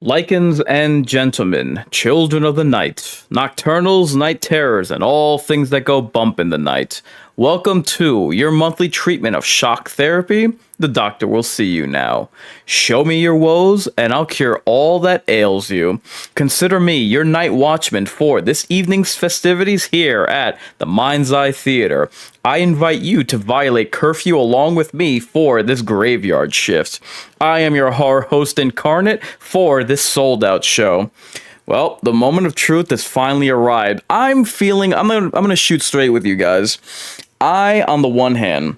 Lycans and gentlemen, children of the night, nocturnals, night terrors, and all things that go bump in the night. Welcome to your monthly treatment of shock therapy. The doctor will see you now. Show me your woes, and I'll cure all that ails you. Consider me your night watchman for this evening's festivities here at the Mind's Eye Theater. I invite you to violate curfew along with me for this graveyard shift. I am your horror host incarnate for this sold-out show. Well, the moment of truth has finally arrived. I'm gonna shoot straight with you guys. I, on the one hand,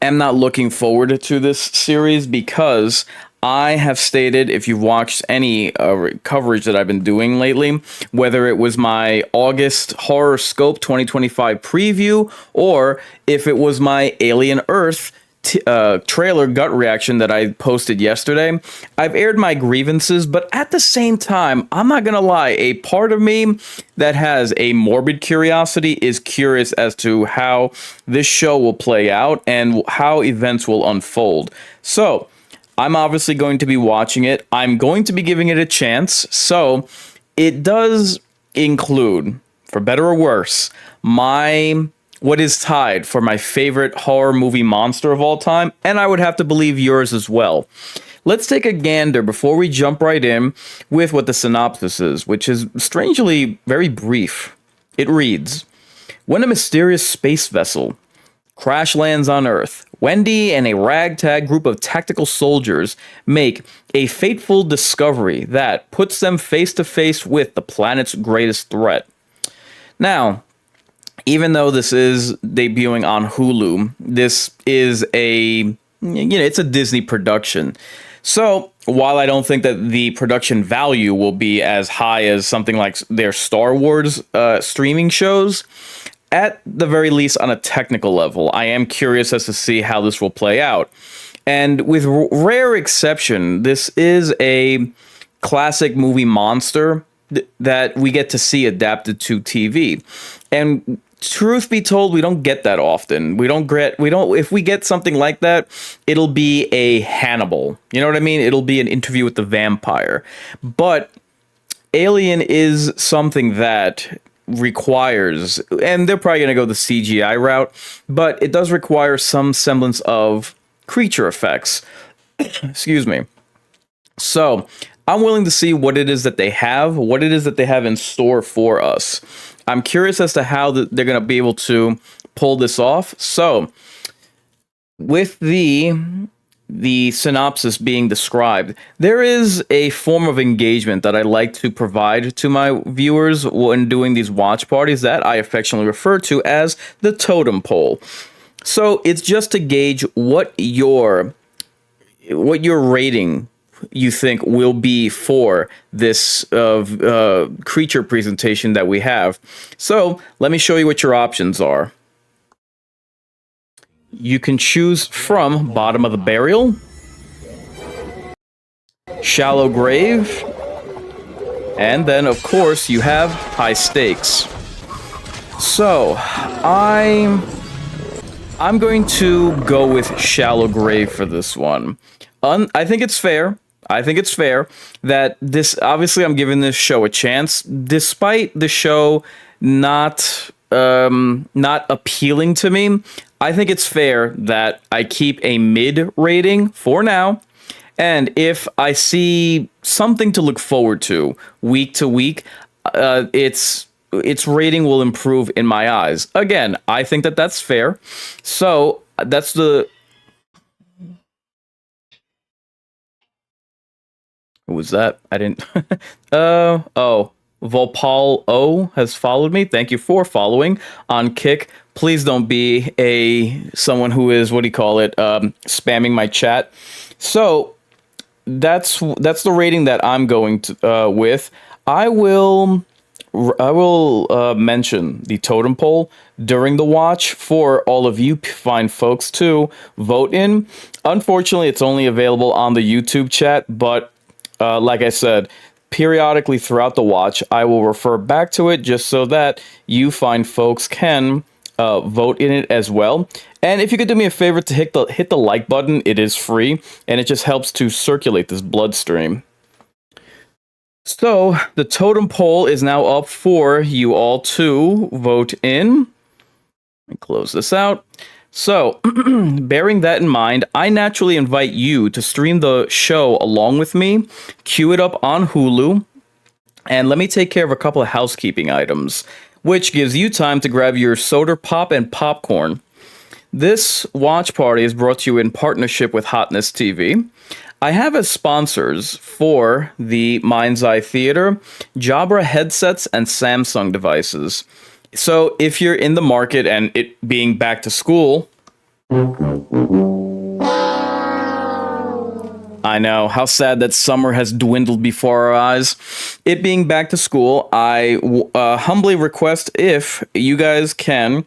am not looking forward to this series because I have stated, if you've watched any coverage that I've been doing lately, whether it was my August Horror Scope 2025 preview, or if it was my Alien Earth trailer gut reaction that I posted yesterday, I've aired my grievances, but at the same time, I'm not gonna lie, a part of me that has a morbid curiosity is curious as to how this show will play out and how events will unfold. So, I'm obviously going to be watching it. I'm going to be giving it a chance. So, it does include, for better or worse, what is tied for my favorite horror movie monster of all time, and I would have to believe yours as well. Let's take a gander before we jump right in with what the synopsis is, which is strangely very brief. It reads, when a mysterious space vessel crash lands on Earth, Wendy and a ragtag group of tactical soldiers make a fateful discovery that puts them face to face with the planet's greatest threat. Now, even though this is debuting on Hulu, this is it's a Disney production. So while I don't think that the production value will be as high as something like their Star Wars streaming shows, at the very least on a technical level, I am curious as to see how this will play out. And with rare exception, this is a classic movie monster that we get to see adapted to TV. And truth be told, we don't get that often. If we get something like that, it'll be a Hannibal. You know what I mean? It'll be an Interview with the Vampire. But Alien is something that requires, and they're probably going to go the CGI route, but it does require some semblance of creature effects. Excuse me. So I'm willing to see what it is that they have in store for us. I'm curious as to how they're going to be able to pull this off. So, with the synopsis being described, there is a form of engagement that I like to provide to my viewers when doing these watch parties that I affectionately refer to as the totem pole. So, it's just to gauge what your rating you think will be for this creature presentation that we have. So let me show you what your options are. You can choose from bottom of the burial, shallow grave, and then of course you have high stakes. So I'm going to go with shallow grave for this one. I think it's fair. That this, obviously I'm giving this show a chance, despite the show not appealing to me. I think it's fair that I keep a mid rating for now, and if I see something to look forward to week, its rating will improve in my eyes. Again, I think that that's fair. So that's the... Who was that? I didn't... Volpal O has followed me. Thank you for following on Kick. Please don't be someone who is, spamming my chat. So that's the rating that I'm going to with. I will mention the totem poll during the watch for all of you fine folks to vote in. Unfortunately, it's only available on the YouTube chat, but like I said, periodically throughout the watch, I will refer back to it just so that you fine folks can vote in it as well. And if you could do me a favor to hit the like button, it is free, and it just helps to circulate this bloodstream. So the totem poll is now up for you all to vote in. Let me close this out. So, bearing that in mind, I naturally invite you to stream the show along with me, queue it up on Hulu, and let me take care of a couple of housekeeping items, which gives you time to grab your soda pop and popcorn. This watch party is brought to you in partnership with Hotness TV. I have as sponsors for the Mind's Eye Theater, Jabra headsets and Samsung devices. So if you're in the market and it being back to school, I know how sad that summer has dwindled before our eyes. It being back to school, I humbly request if you guys can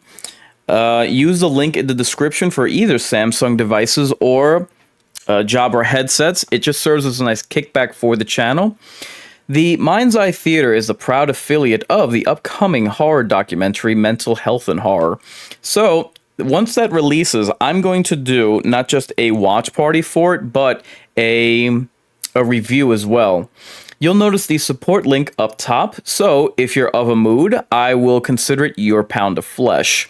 use the link in the description for either Samsung devices or Jabra headsets. It just serves as a nice kickback for the channel. The Mind's Eye Theater is the proud affiliate of the upcoming horror documentary Mental Health and Horror. So, once that releases, I'm going to do not just a watch party for it, but a review as well. You'll notice the support link up top, so if you're of a mood, I will consider it your pound of flesh.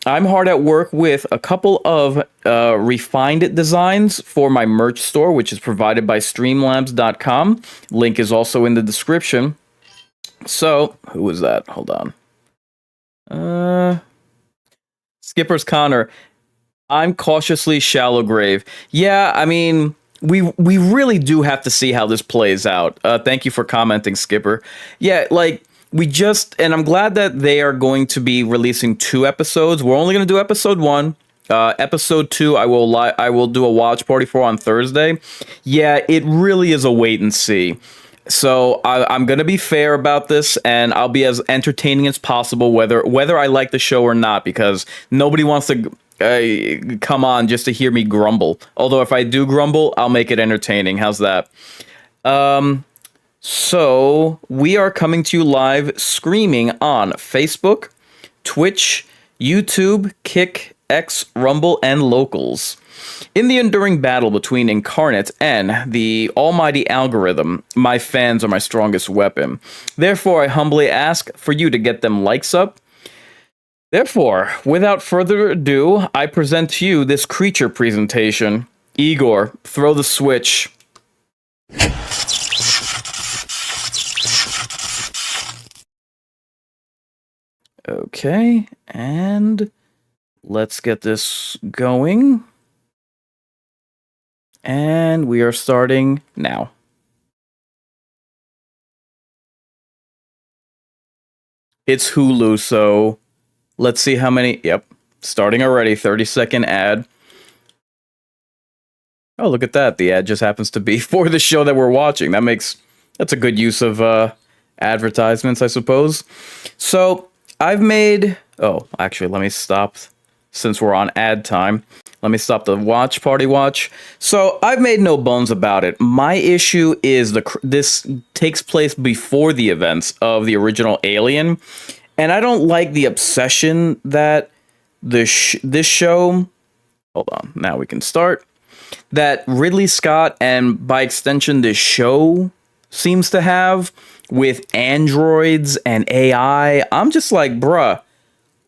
I'm hard at work with a couple of refined designs for my merch store, which is provided by streamlabs.com. Link is also in the description. So, who was that? Hold on. Skipper's Connor. I'm cautiously shallow grave. Yeah, I mean, we really do have to see how this plays out. Thank you for commenting, Skipper. Yeah, like, and I'm glad that they are going to be releasing 2 episodes. We're only going to do episode 1. Episode 2, I will do a watch party for on Thursday. Yeah, it really is a wait and see. So I'm going to be fair about this, and I'll be as entertaining as possible, whether I like the show or not, because nobody wants to come on just to hear me grumble. Although if I do grumble, I'll make it entertaining. How's that? So, we are coming to you live screaming on Facebook, Twitch, YouTube, Kick, X, Rumble, and Locals. In the enduring battle between Incarnate and the almighty algorithm, my fans are my strongest weapon. Therefore, I humbly ask for you to get them likes up. Therefore, without further ado, I present to you this creature presentation. Igor, throw the switch. Okay, and let's get this going. And we are starting now. It's Hulu, so let's see how many. Yep, starting already. 30-second ad. Oh, look at that. The ad just happens to be for the show that we're watching. That's a good use of advertisements, I suppose. So I've made. Oh, actually, let me stop. Since we're on ad time, let me stop the watch party watch. So I've made no bones about it. My issue is this takes place before the events of the original Alien, and I don't like the obsession that this show. Hold on, now we can start. That Ridley Scott and by extension this show seems to have with androids and AI. I'm just like, bruh,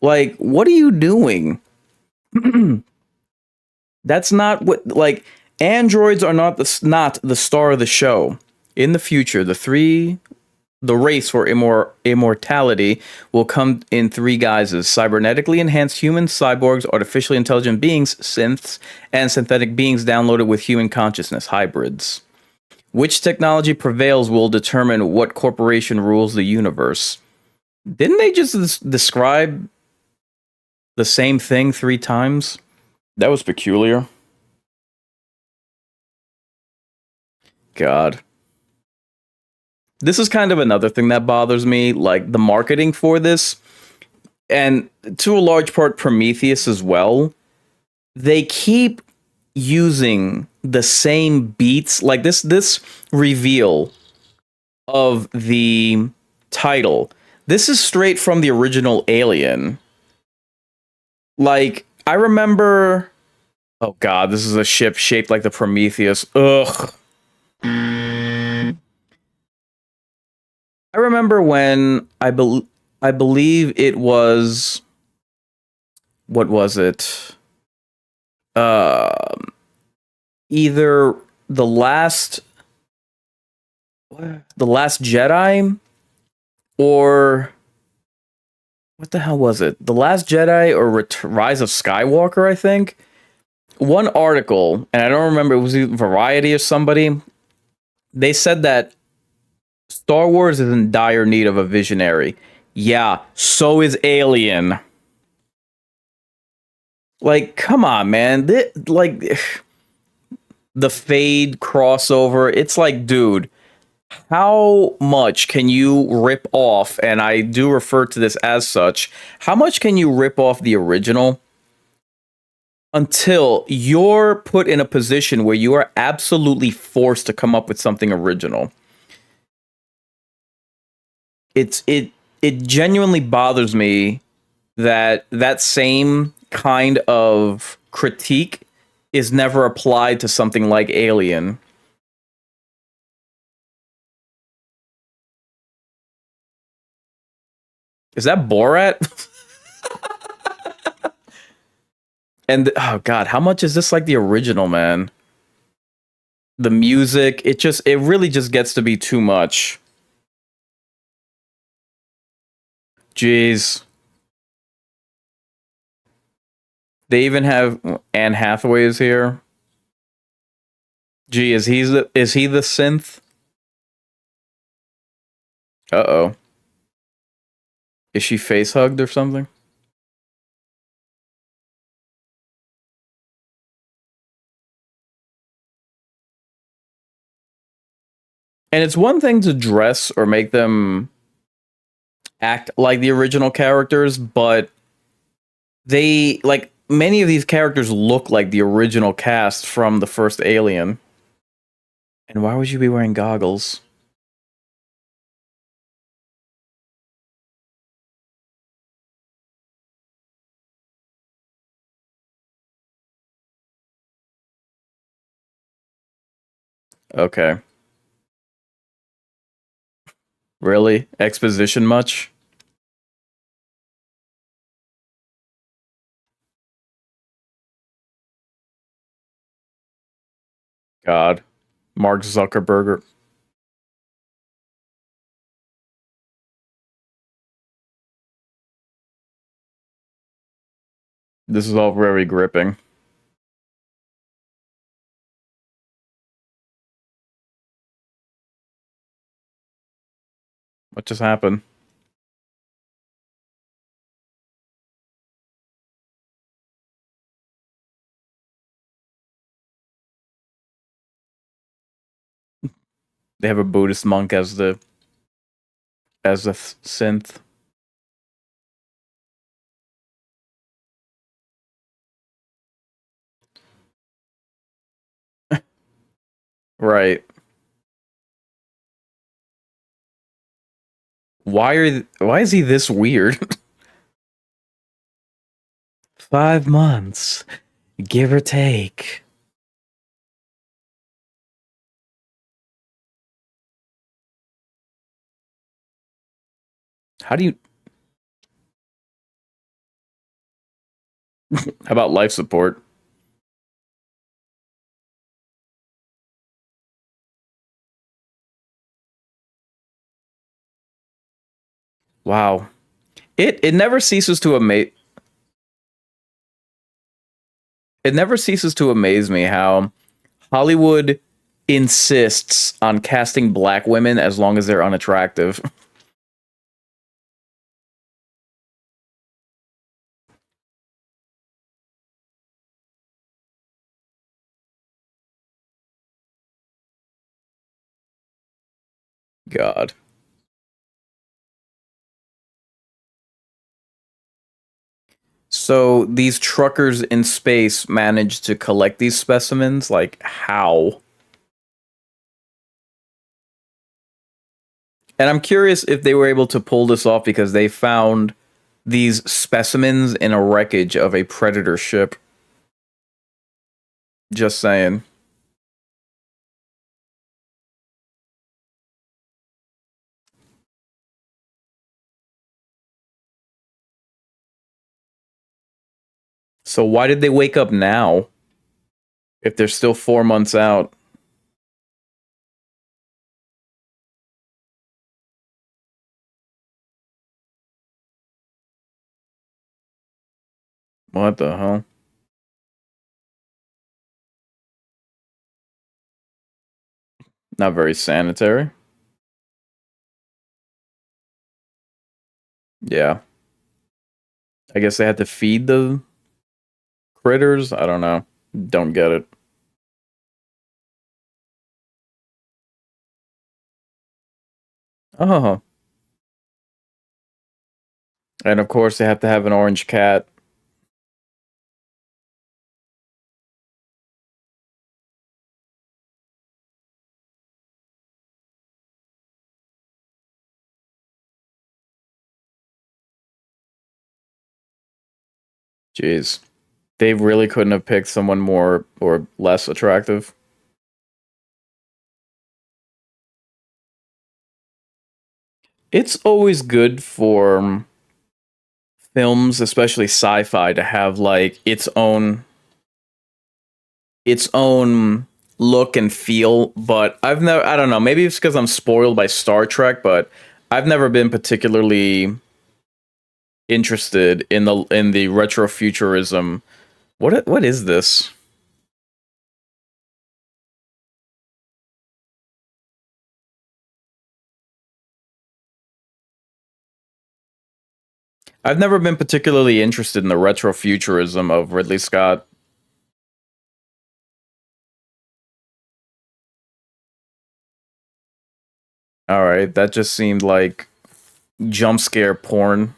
like, what are you doing? That's not what, like, androids are not the star of the show. In the future, the race for immortality will come in 3 guises: cybernetically enhanced humans, cyborgs, artificially intelligent beings, synths, and synthetic beings downloaded with human consciousness, hybrids. Which technology prevails will determine what corporation rules the universe. Didn't they just describe the same thing 3 times? That was peculiar. God. This is kind of another thing that bothers me, like the marketing for this, and to a large part Prometheus as well. They keep using the same beats, like this reveal of the title. This is straight from the original Alien. Like, I remember. Oh god, this is a ship shaped like the Prometheus. Ugh. I remember when I believe it was, what was it? Uh, Either the last the last Jedi, or what the hell was it? The Last Jedi or Rise of Skywalker, I think. One article, and I don't remember, it was Variety or somebody. They said that Star Wars is in dire need of a visionary. Yeah, so is Alien. Like, come on, man. Like, the Fade crossover. It's like, dude, how much can you rip off? And I do refer to this as such. How much can you rip off the original until you're put in a position where you are absolutely forced to come up with something original? It genuinely bothers me that that same kind of critique is never applied to something like Alien. Is that Borat? And oh god, how much is this like the original, man? The music, it really just gets to be too much. Jeez. They even have Anne Hathaway is here. Gee, is he the synth? Uh-oh. Is she face hugged or something? And it's one thing to dress or make them act like the original characters, but they, like, many of these characters look like the original cast from the first Alien. And why would you be wearing goggles? Okay. Really? Exposition much? God. Mark Zuckerberg. This is all very gripping. What just happened? They have a Buddhist monk as the synth. Right. Why is he this weird? 5 months, give or take. How do you how about life support? Wow. It never ceases to amaze it never ceases to amaze me how Hollywood insists on casting black women as long as they're unattractive. God. So these truckers in space managed to collect these specimens? Like, how? And I'm curious if they were able to pull this off because they found these specimens in a wreckage of a predator ship. Just saying. So why did they wake up now if they're still 4 months out? What the hell? Not very sanitary. Yeah. I guess they had to feed the critters. I don't know. Don't get it. Oh. And of course they have to have an orange cat. Jeez. They really couldn't have picked someone more or less attractive. It's always good for films, especially sci-fi, to have like its own look and feel, but I don't know, maybe it's because I'm spoiled by Star Trek, but I've never been particularly interested in the retrofuturism. What is this? I've never been particularly interested in the retrofuturism of Ridley Scott. All right, that just seemed like jump scare porn.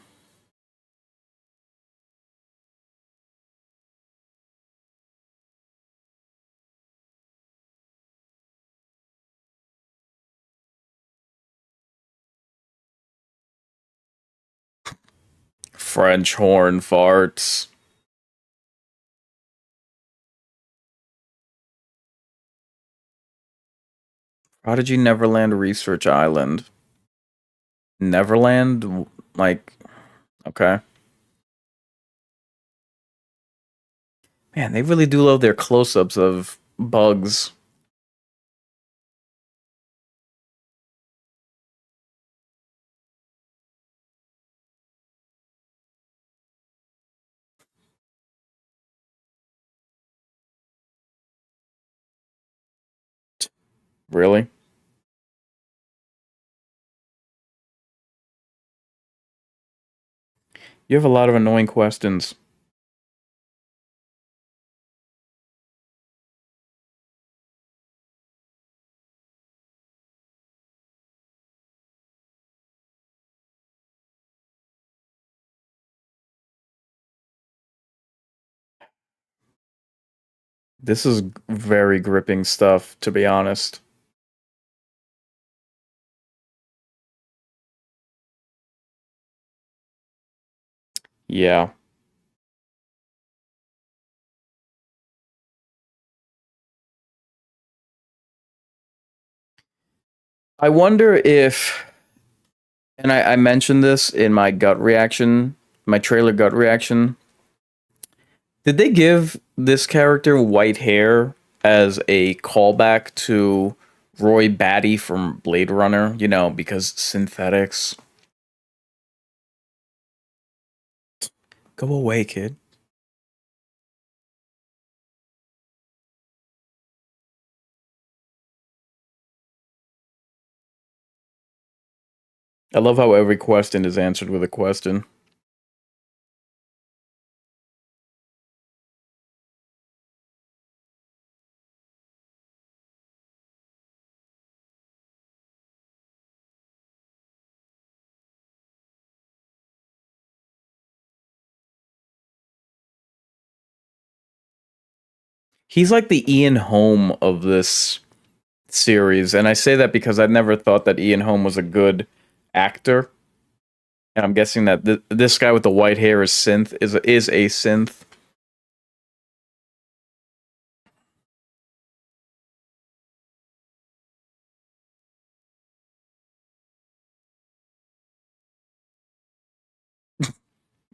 French horn farts. Prodigy Neverland Research Island. Neverland? Like, okay. Man, they really do love their close ups of bugs. Really? You have a lot of annoying questions. This is very gripping stuff, to be honest. Yeah. I wonder if, and I mentioned this in my gut reaction, my trailer gut reaction. Did they give this character white hair as a callback to Roy Batty from Blade Runner? You know, because synthetics. Go away, kid. I love how every question is answered with a question. He's like the Ian Holm of this series, and I say that because I never thought that Ian Holm was a good actor. And I'm guessing that this guy with the white hair is a synth.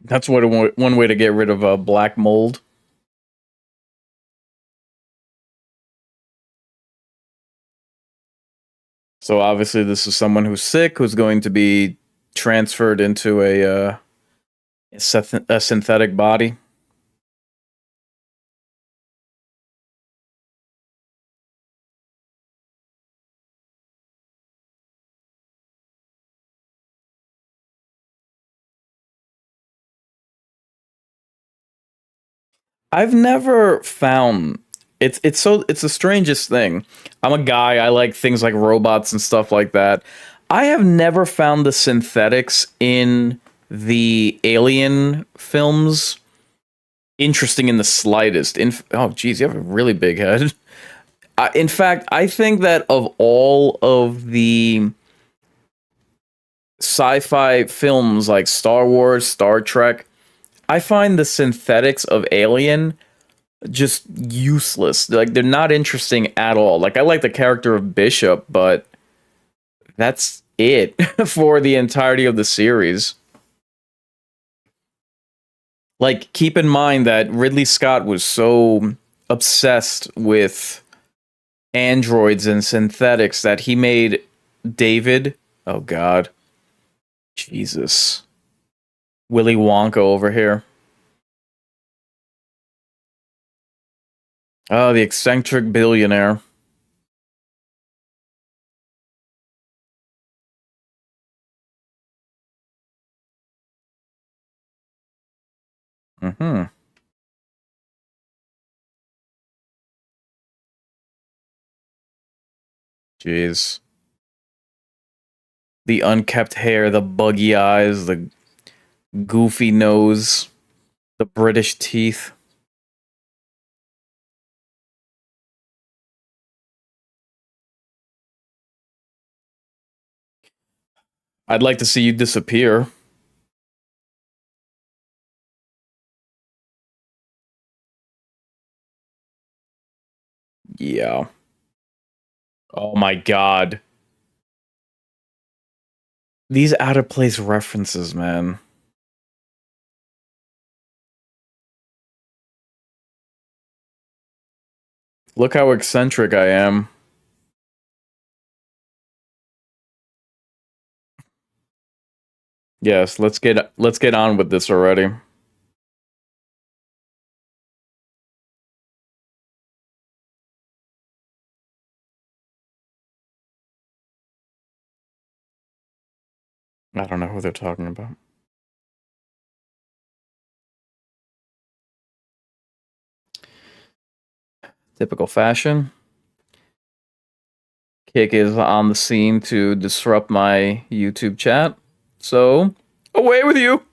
That's one way to get rid of black mold. So obviously, this is someone who's sick, who's going to be transferred into a synthetic body. I've never found it's the strangest thing. I'm a guy, I like things like robots and stuff like that. I have never found the synthetics in the Alien films interesting in the slightest. Oh geez, you have a really big head. In fact, I think that of all of the sci-fi films like Star Wars, Star Trek, I find the synthetics of Alien just useless. Like they're not interesting at all. Like I like the character of Bishop, but that's it for the entirety of the series. Like keep in mind that Ridley Scott was so obsessed with androids and synthetics that he made David, oh god, Jesus. Willy Wonka over here. Oh, the eccentric billionaire. Mm-hmm. Jeez. The unkept hair, the buggy eyes, the goofy nose, the British teeth. I'd like to see you disappear. Yeah. Oh my god. These out of place references, man. Look how eccentric I am. Yes, let's get on with this already. I don't know who they're talking about. Typical fashion. Kick is on the scene to disrupt my YouTube chat. So, away with you.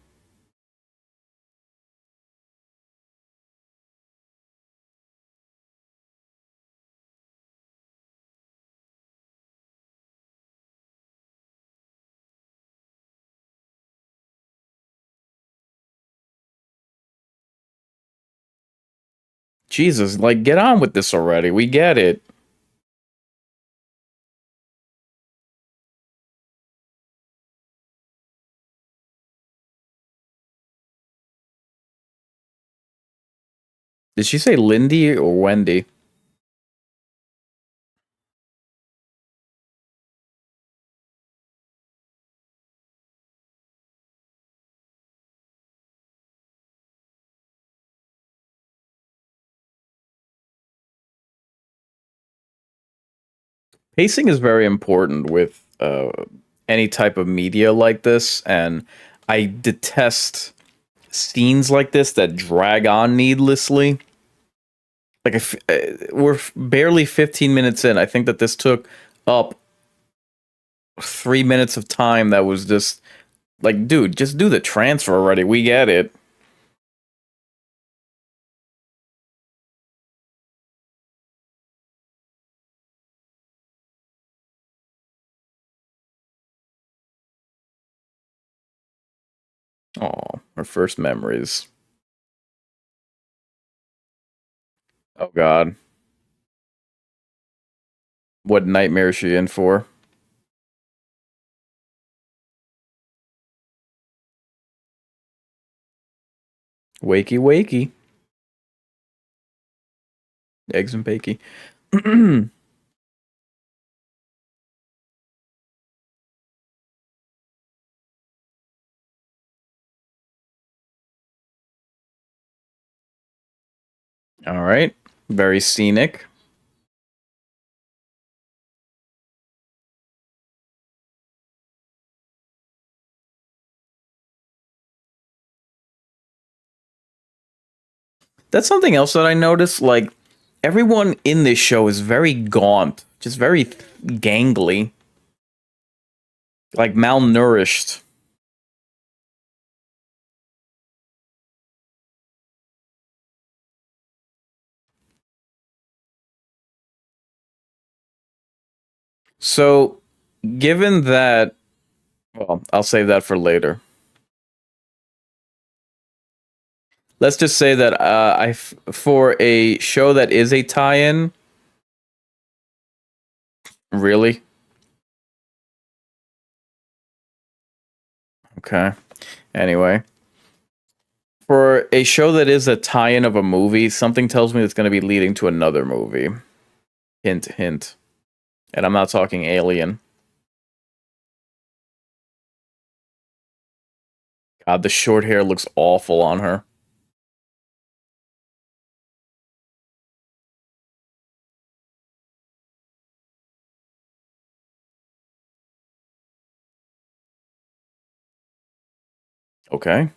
Jesus, like get on with this already. We get it. Did she say Lindy or Wendy? Pacing is very important with any type of media like this, and I detest scenes like this that drag on needlessly. Like, if we're barely 15 minutes in, I think that this took up 3 minutes of time. That was just like, dude, just do the transfer already. We get it. Oh, her first memories. Oh God, what nightmare is she in for? Wakey, wakey, eggs and bakey. All right, very scenic. That's something else that I noticed. Like everyone in this show is very gaunt, just very gangly, like malnourished. So, given that, well, I'll save that for later. Let's just say that for a show that is a tie-in, really? Okay. Anyway, for a show that is a tie-in of a movie, something tells me it's going to be leading to another movie. Hint, hint. And I'm not talking Alien. God, the short hair looks awful on her. Okay.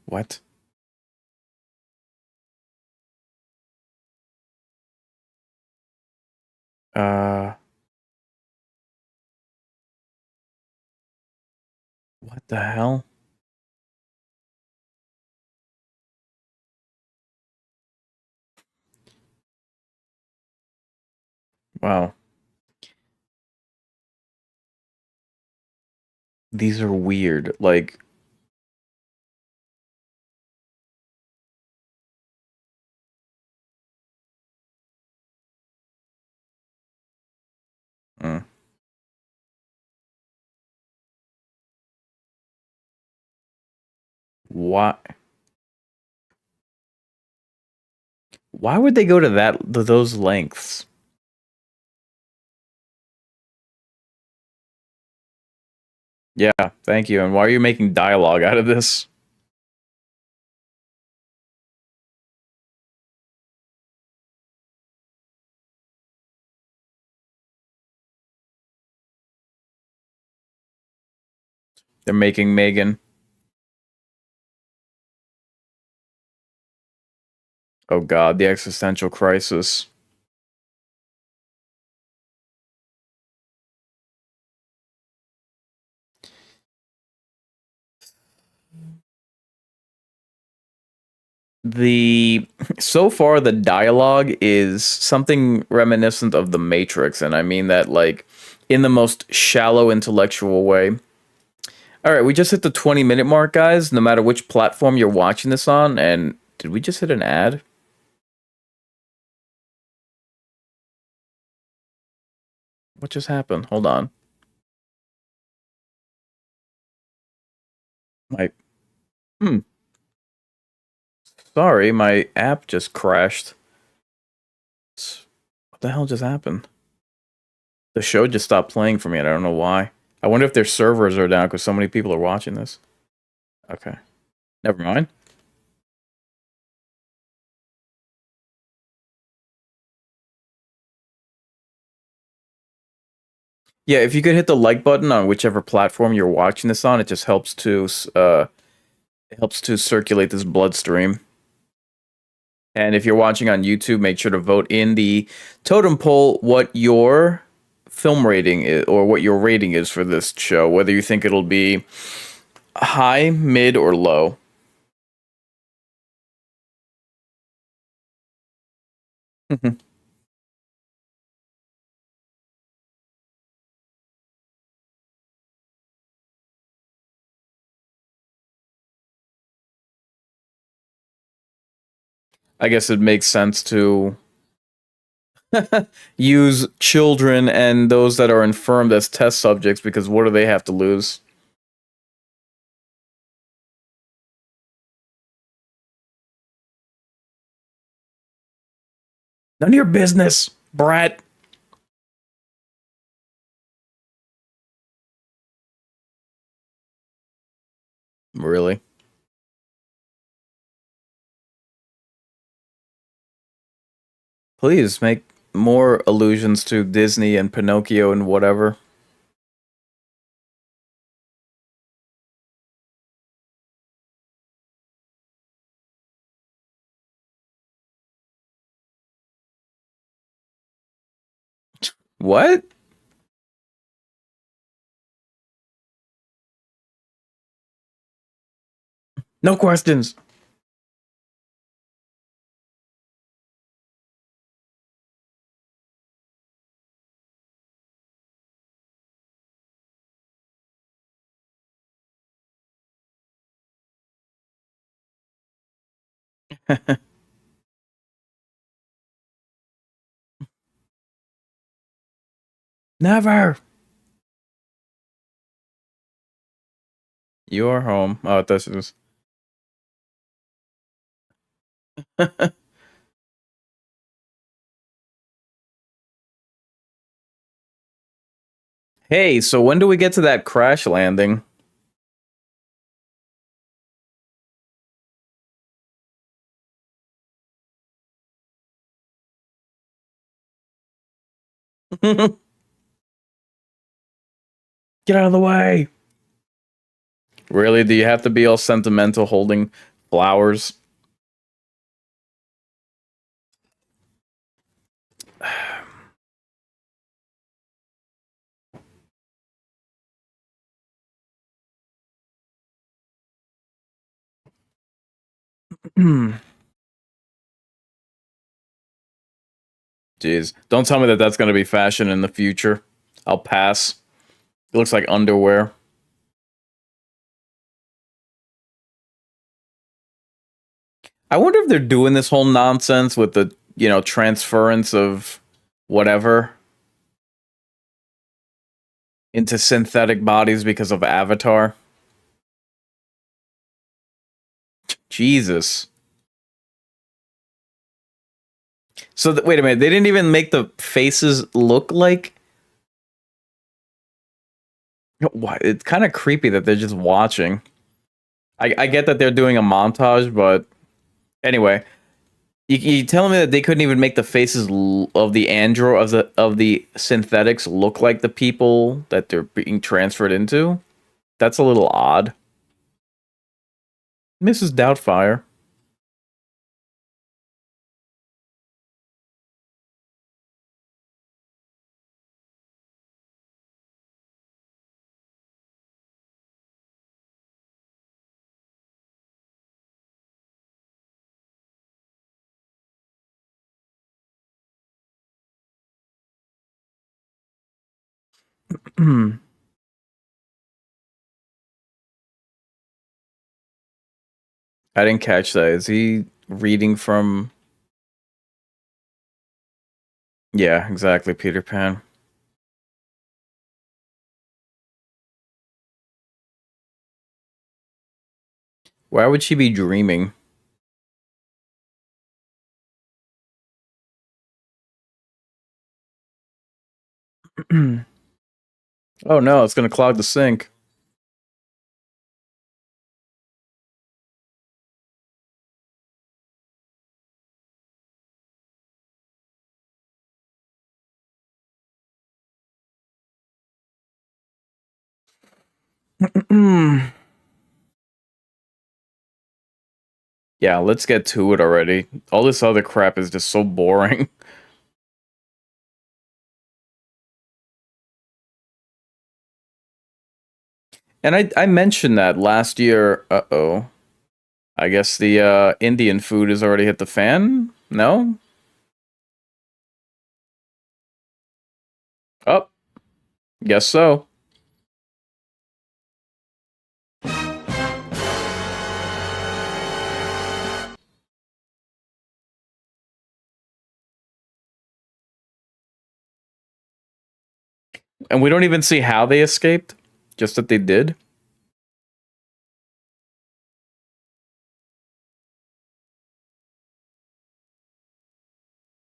What? Uh, what the hell? Wow. These are weird. Like, mm, why? Why would they go to those lengths? Yeah, thank you. And why are you making dialogue out of this? They're making Megan. Oh God, the existential crisis. The so far the dialogue is something reminiscent of the Matrix, and I mean that like in the most shallow intellectual way. All right, we just hit the 20-minute mark, guys. No matter which platform you're watching this on, and did we just hit an ad? What just happened? Hold on. My hmm. Sorry, my app just crashed. What the hell just happened? The show just stopped playing for me, and I don't know why. I wonder if their servers are down because so many people are watching this. Okay, never mind. Yeah, if you could hit the like button on whichever platform you're watching this on, it just helps to circulate this bloodstream. And if you're watching on YouTube, make sure to vote in the totem poll what your film rating is, or what your rating is for this show, whether you think it'll be high, mid, or low. I guess it makes sense to use children and those that are infirmed as test subjects because what do they have to lose? None of your business, brat. Really? Please make more allusions to Disney and Pinocchio and whatever. What? No questions. Never. You are home. Oh, this is. Hey, so when do we get to that crash landing? Get out of the way. Really? Do you have to be all sentimental holding flowers? Jeez. Don't tell me that that's going to be fashion in the future. I'll pass. It looks like underwear. I wonder if they're doing this whole nonsense with the, transference of whatever into synthetic bodies because of Avatar. Jesus. So, wait a minute. They didn't even make the faces look like. What? It's kind of creepy that they're just watching. I get that they're doing a montage, but anyway, you telling me that they couldn't even make the faces of the andro of the synthetics look like the people that they're being transferred into? That's a little odd. Mrs. Doubtfire. I didn't catch that. Is he reading from? Yeah, exactly. Peter Pan. Why would she be dreaming? Oh no, it's gonna clog the sink. Yeah, let's get to it already. All this other crap is just so boring. And I mentioned that last year. Uh oh. I guess the Indian food has already hit the fan? No? Oh, guess so. And we don't even see how they escaped, just that they did.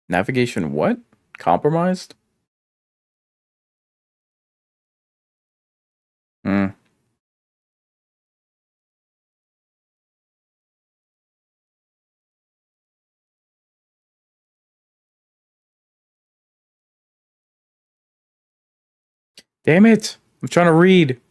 Navigation what? Compromised? Hmm. Damn it. I'm trying to read.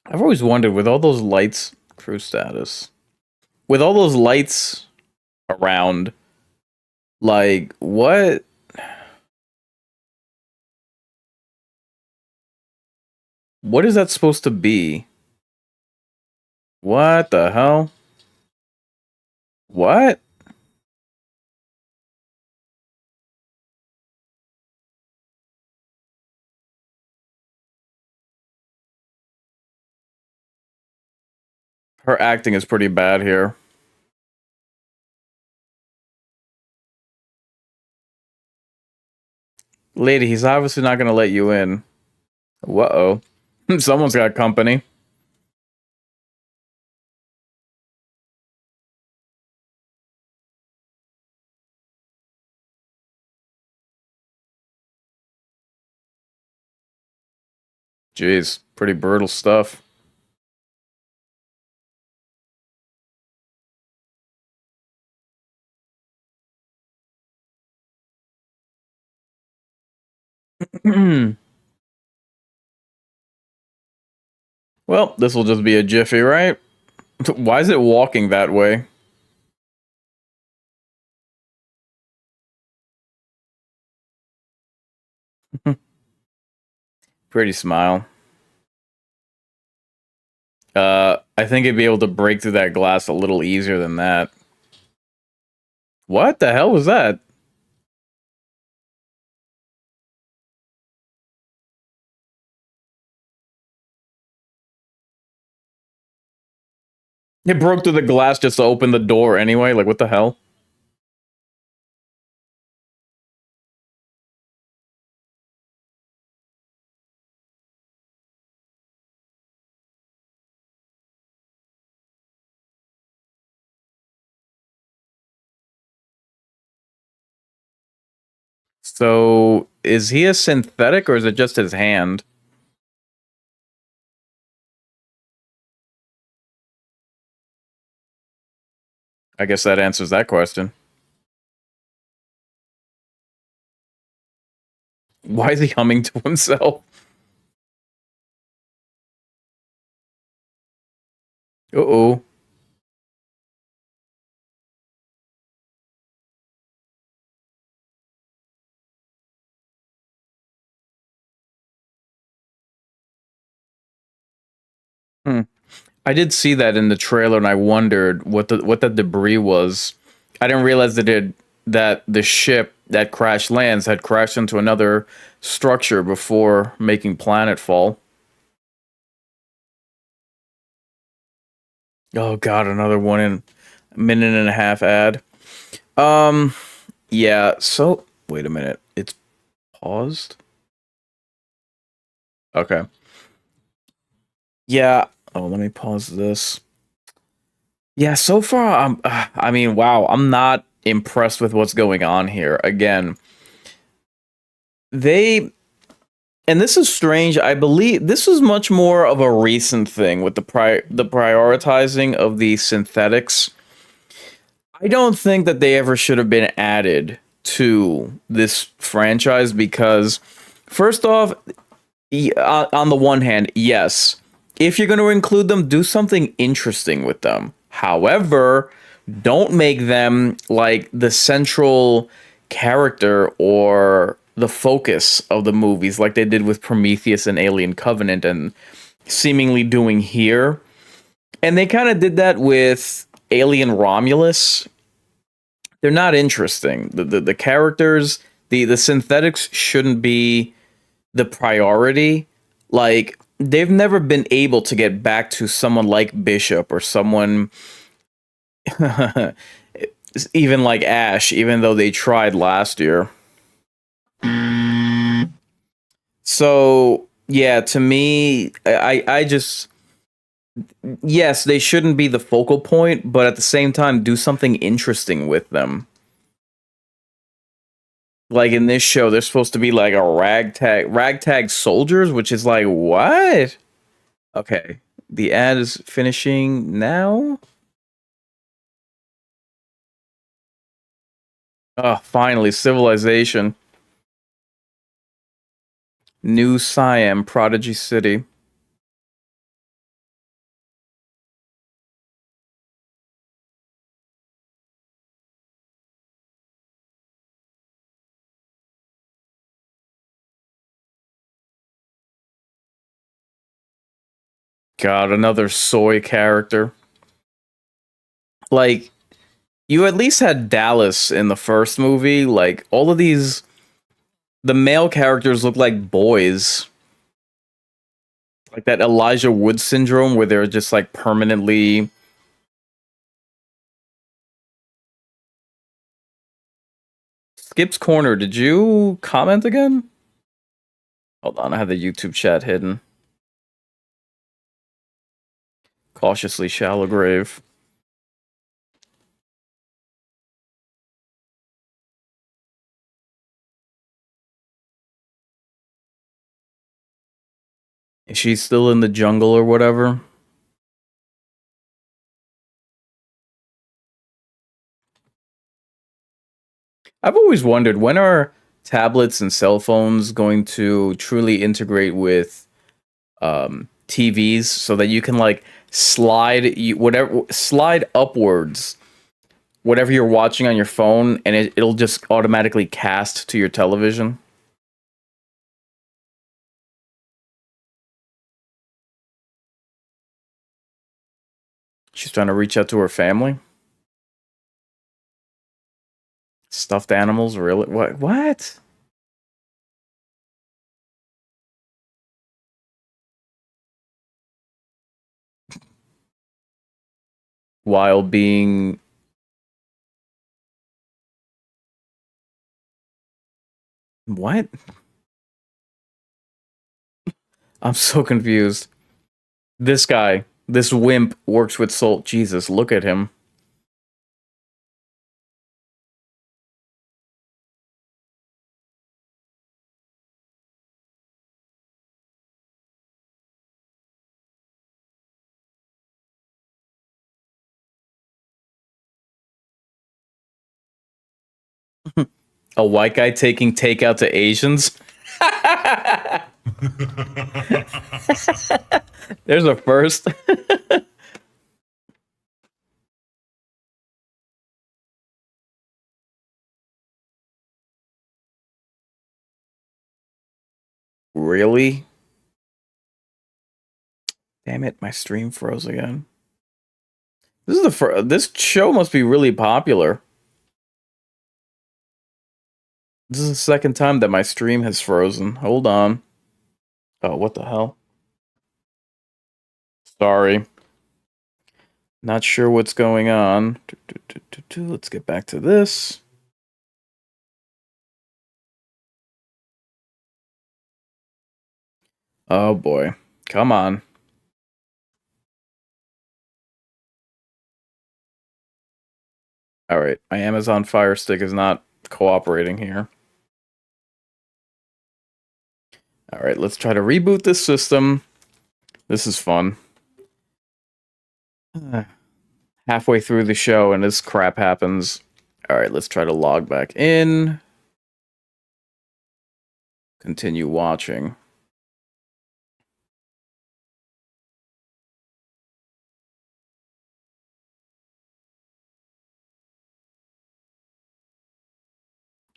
I've always wondered with all those lights, crew status, with all those lights around, like, what is that supposed to be? What the hell? What? Her acting is pretty bad here. Lady, he's obviously not gonna let you in. Uh-oh. Someone's got company. Jeez, pretty brutal stuff. Well, this will just be a jiffy, right? Why is it walking that way? Pretty smile. I think it'd be able to break through that glass a little easier than that. What the hell was that? It broke through the glass just to open the door anyway. Like, what the hell? So, is he a synthetic or is it just his hand? I guess that answers that question. Why is he humming to himself? Uh-oh. Hmm. I did see that in the trailer, and I wondered what the debris was. I didn't realize that the ship that crash lands had crashed into another structure before making planetfall. Oh god, another 1 minute and a half ad. Um, yeah. So wait a minute, it's paused. Okay. Yeah. Oh, let me pause this. Yeah. So far, I mean, wow. I'm not impressed with what's going on here. Again, they and this is strange. I believe this is much more of a recent thing with the prioritizing of the synthetics. I don't think that they ever should have been added to this franchise because, first off, on the one hand, yes, if you're going to include them, do something interesting with them. However, don't make them like the central character or the focus of the movies like they did with Prometheus and Alien Covenant and seemingly doing here. And they kind of did that with Alien Romulus. They're not interesting. The characters, the synthetics shouldn't be the priority. Like they've never been able to get back to someone like Bishop or someone even like Ash, even though they tried last year. So yeah, to me, I just yes, they shouldn't be the focal point, but at the same time, do something interesting with them. Like in this show, they're supposed to be like a ragtag soldiers, which is like what? Okay, the ad is finishing now. Oh, finally, civilization. New Siam, Prodigy City. God, another soy character. Like, you at least had Dallas in the first movie. Like, all of these, the male characters look like boys. Like that Elijah Wood syndrome where they're just like permanently. Skip's Corner, did you comment again? Hold on, I have the YouTube chat hidden. Cautiously shallow grave. Is she still in the jungle or whatever? I've always wondered when are tablets and cell phones going to truly integrate with TVs so that you can like slide upwards whatever you're watching on your phone and it'll just automatically cast to your television. She's trying to reach out to her family. Stuffed animals, really? What? What? While being what? I'm so confused. This guy, this wimp works with Soul. Jesus, look at him. A white guy taking takeout to Asians. There's a first. Really? Damn it, my stream froze again. This is this show must be really popular. This is the second time that my stream has frozen. Hold on. Oh, what the hell? Sorry. Not sure what's going on. Let's get back to this. Oh boy. Come on. Alright, my Amazon Fire Stick is not cooperating here. Alright, let's try to reboot this system. This is fun. Halfway through the show and this crap happens. Alright, let's try to log back in. Continue watching.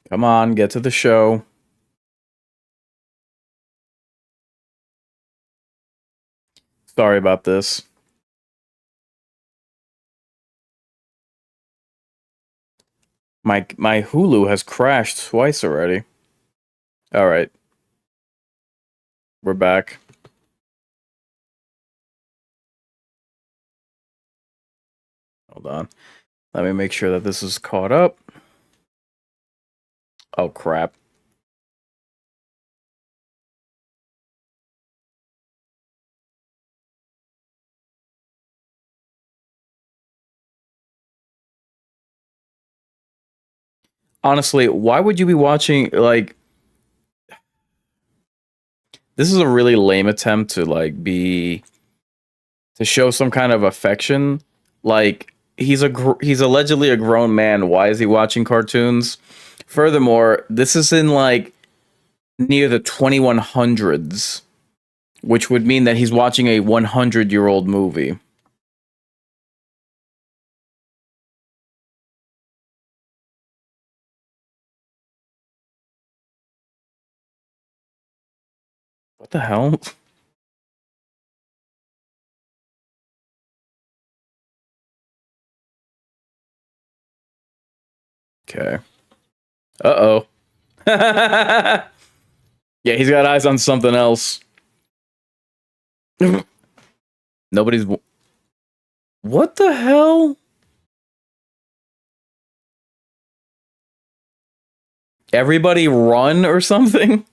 Come on, get to the show. Sorry about this. My Hulu has crashed twice already. All right, we're back. Hold on. Let me make sure that this is caught up. Oh crap. Honestly, why would you be watching like this is a really lame attempt to like be to show some kind of affection. Like he's allegedly a grown man. Why is he watching cartoons? Furthermore, this is in like near the 2100s, which would mean that he's watching a 100-year-old movie. What the hell? Okay. Uh-oh. Yeah, he's got eyes on something else. Nobody's What the hell? Everybody run or something?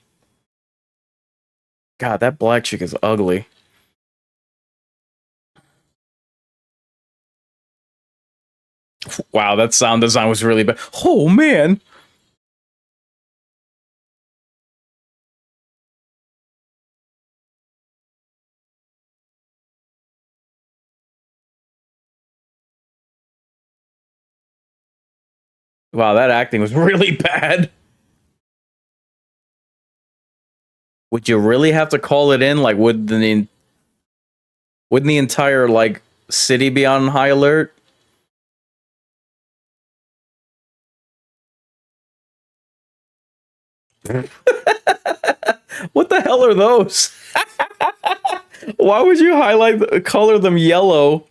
God, that black chick is ugly. Wow, that sound design was really bad. Oh man. Wow, that acting was really bad. Would you really have to call it in? Like, wouldn't the entire like city be on high alert? What the hell are those? Why would you color them yellow?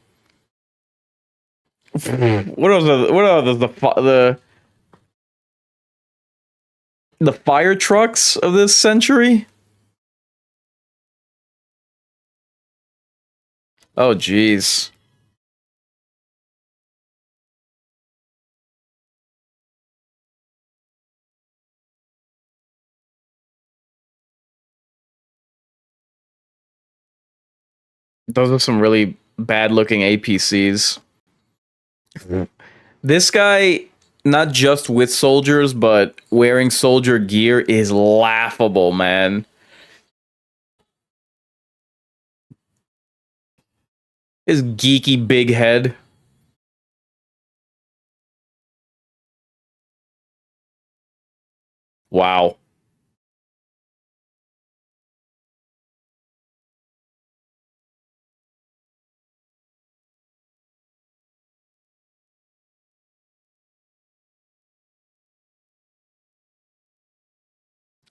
What are the fire trucks of this century? Oh jeez. Those are some really bad looking APCs. This guy, not just with soldiers, but wearing soldier gear is laughable, man. His geeky big head. Wow.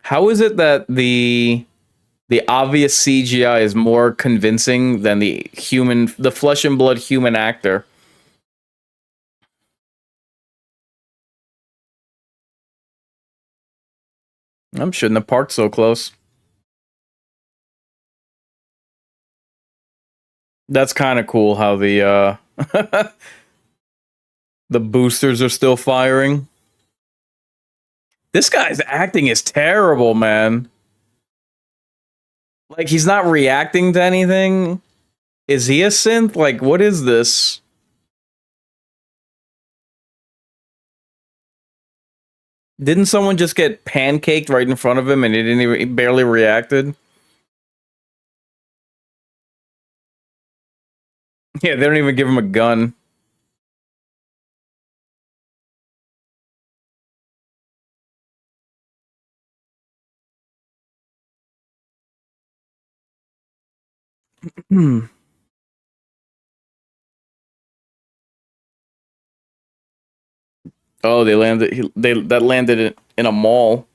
How is it that the obvious CGI is more convincing than the flesh and blood human actor? I shouldn't have parked so close. That's kind of cool how the boosters are still firing. This guy's acting is terrible, man. Like he's not reacting to anything. Is he a synth? Like what is this? Didn't someone just get pancaked right in front of him and he barely reacted? Yeah, they don't even give him a gun. Hmm. Oh, they landed. They that landed in a mall.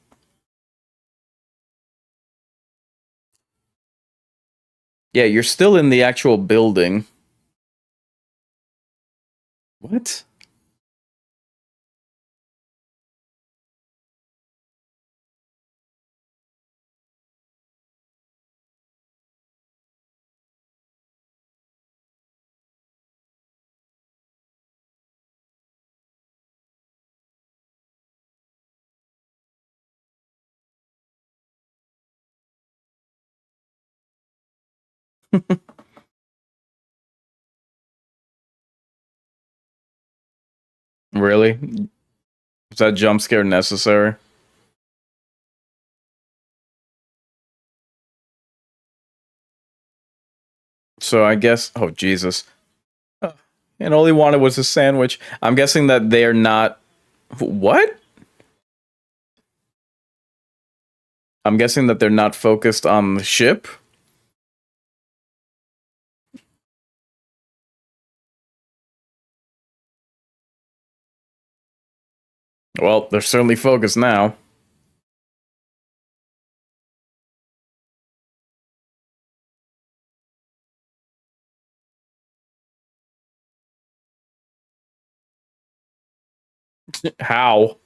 Yeah, you're still in the actual building. What? Really? Was that jump scare necessary? So I guess. Oh Jesus! And all he wanted was a sandwich. I'm guessing that they're not. What? I'm guessing that they're not focused on the ship. Well, they're certainly focused now. How?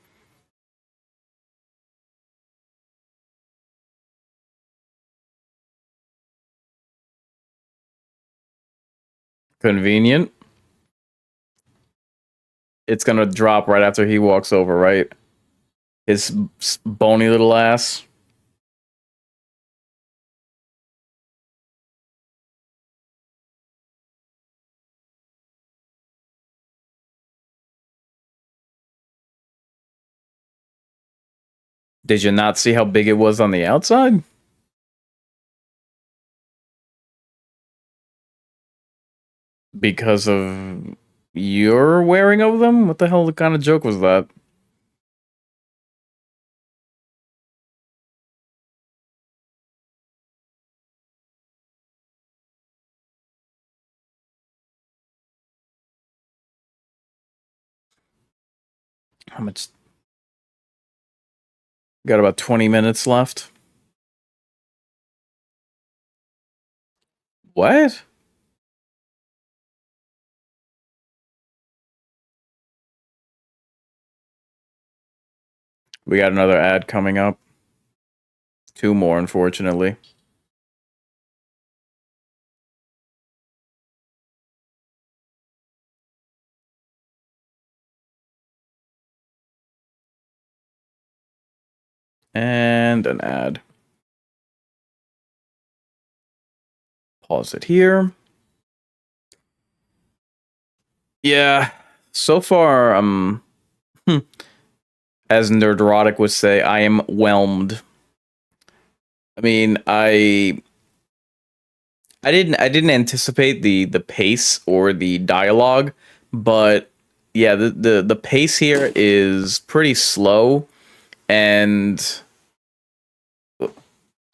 Convenient. It's gonna drop right after he walks over, right? His bony little ass. Did you not see how big it was on the outside? Because of your wearing of them? What the hell kind of joke was that? How much? Got about 20 minutes left. What? We got another ad coming up. Two more, unfortunately. And an ad. Pause it here. Yeah. So far, as Nerdrotic would say, I am whelmed. I mean, I didn't anticipate the pace or the dialogue, but yeah, the pace here is pretty slow, and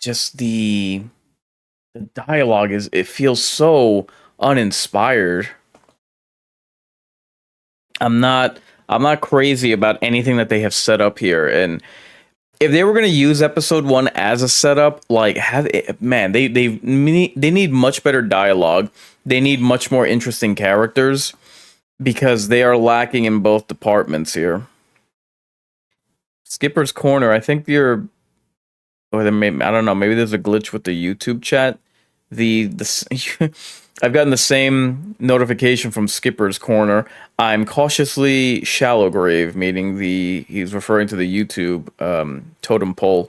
just the dialogue is, it feels so uninspired. I'm not I'm not crazy about anything that they have set up here, and if they were going to use episode 1 as a setup, like, have it, man, they need much better dialogue. They need much more interesting characters because they are lacking in both departments here. Skipper's Corner, I think you're, or there may, I don't know, maybe there's a glitch with the YouTube chat. The I've gotten the same notification from Skipper's Corner. I'm cautiously shallow grave, meaning he's referring to the YouTube totem pole.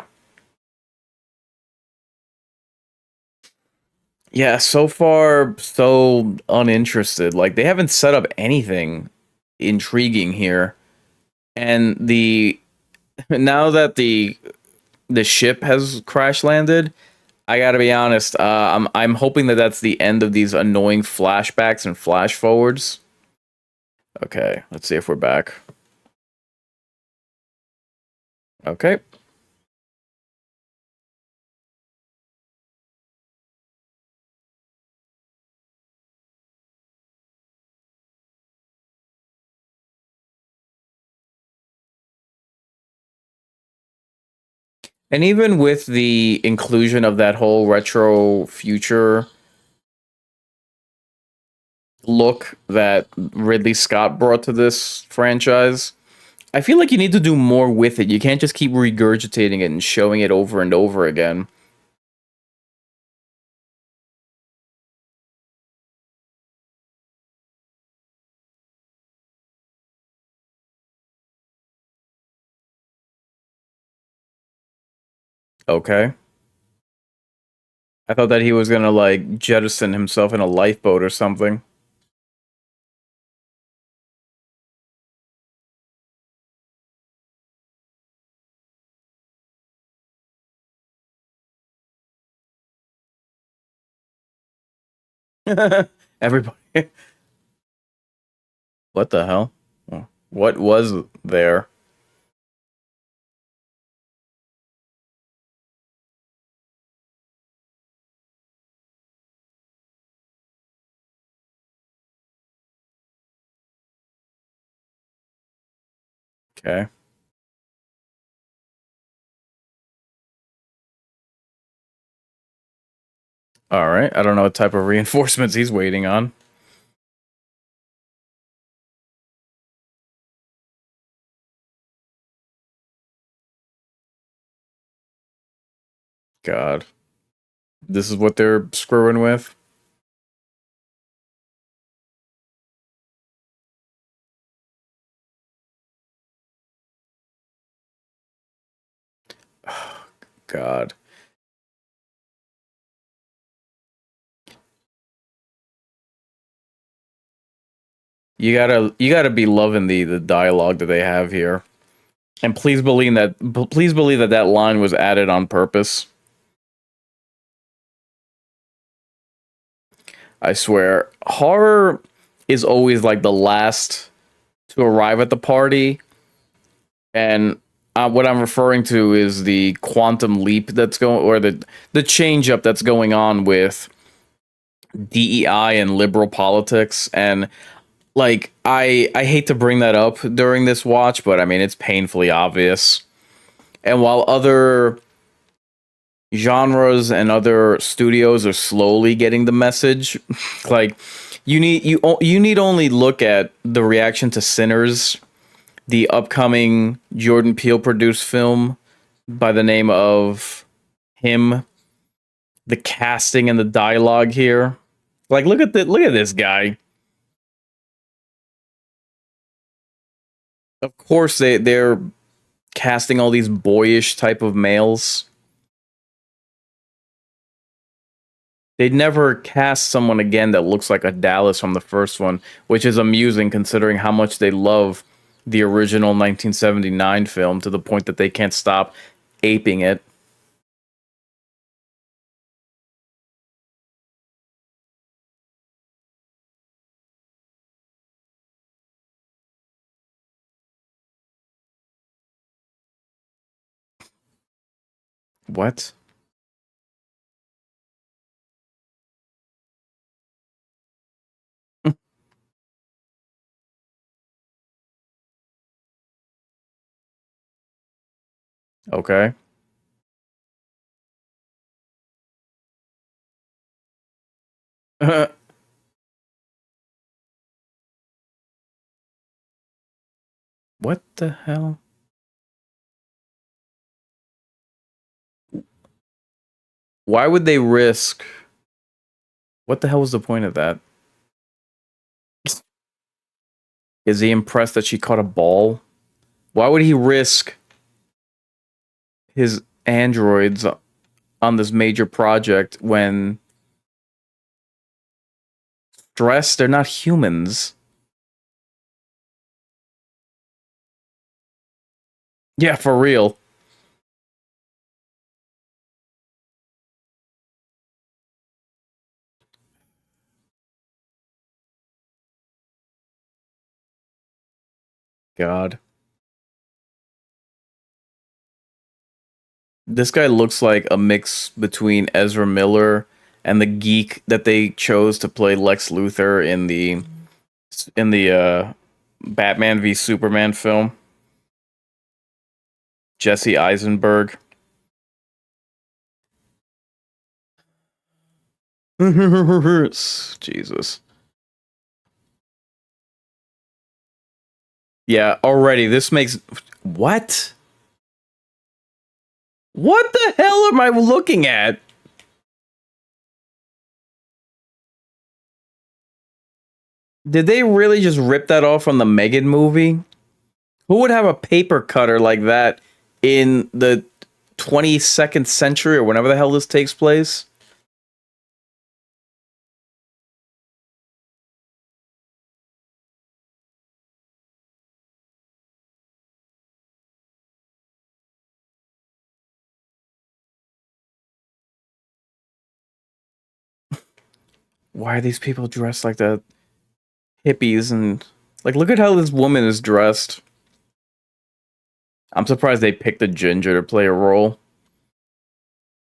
Yeah, so far so uninterested. Like, they haven't set up anything intriguing here. And the now that the ship has crash landed, I gotta be honest. I'm hoping that that's the end of these annoying flashbacks and flash forwards. Okay, let's see if we're back. Okay. And even with the inclusion of that whole retro future look that Ridley Scott brought to this franchise, I feel like you need to do more with it. You can't just keep regurgitating it and showing it over and over again. Okay. I thought that he was gonna like jettison himself in a lifeboat or something. Everybody, what the hell? What was there? Okay. All right. I don't know what type of reinforcements he's waiting on. God, this is what they're screwing with. God, you gotta be loving the dialogue that they have here, and please believe that that line was added on purpose. I swear, horror is always like the last to arrive at the party, and what I'm referring to is the quantum leap that's going, or the change up that's going on with DEI and liberal politics, and like I hate to bring that up during this watch, but I mean it's painfully obvious. And while other genres and other studios are slowly getting the message, like you need only look at the reaction to Sinners, the upcoming Jordan Peele produced film by the name of Him, the casting and the dialogue here. Like look at this guy. Of course they're casting all these boyish type of males. They'd never cast someone again that looks like a Dallas from the first one, which is amusing considering how much they love the original 1979 film to the point that they can't stop aping it. What? Okay. What the hell? Why would they risk? What the hell was the point of that? Is he impressed that she caught a ball? Why would he risk his androids on this major project when stressed? They're not humans. Yeah, for real. God. This guy looks like a mix between Ezra Miller and the geek that they chose to play Lex Luthor in the Batman v Superman film. Jesse Eisenberg. Jesus. Yeah, already this makes what? What the hell am I looking at? Did they really just rip that off from the Megan movie? Who would have a paper cutter like that in the 22nd century or whenever the hell this takes place? Why are these people dressed like that? Hippies and like, look at how this woman is dressed. I'm surprised they picked a ginger to play a role.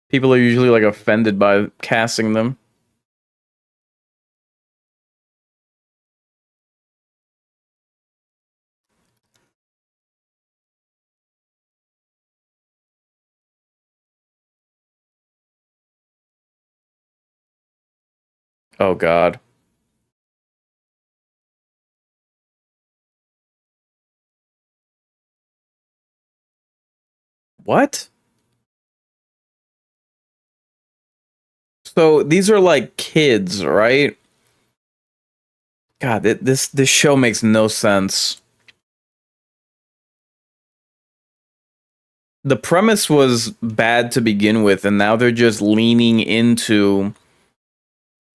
People are usually like offended by casting them. Oh God. What? So these are like kids, right? God, this show makes no sense. The premise was bad to begin with, and now they're just leaning into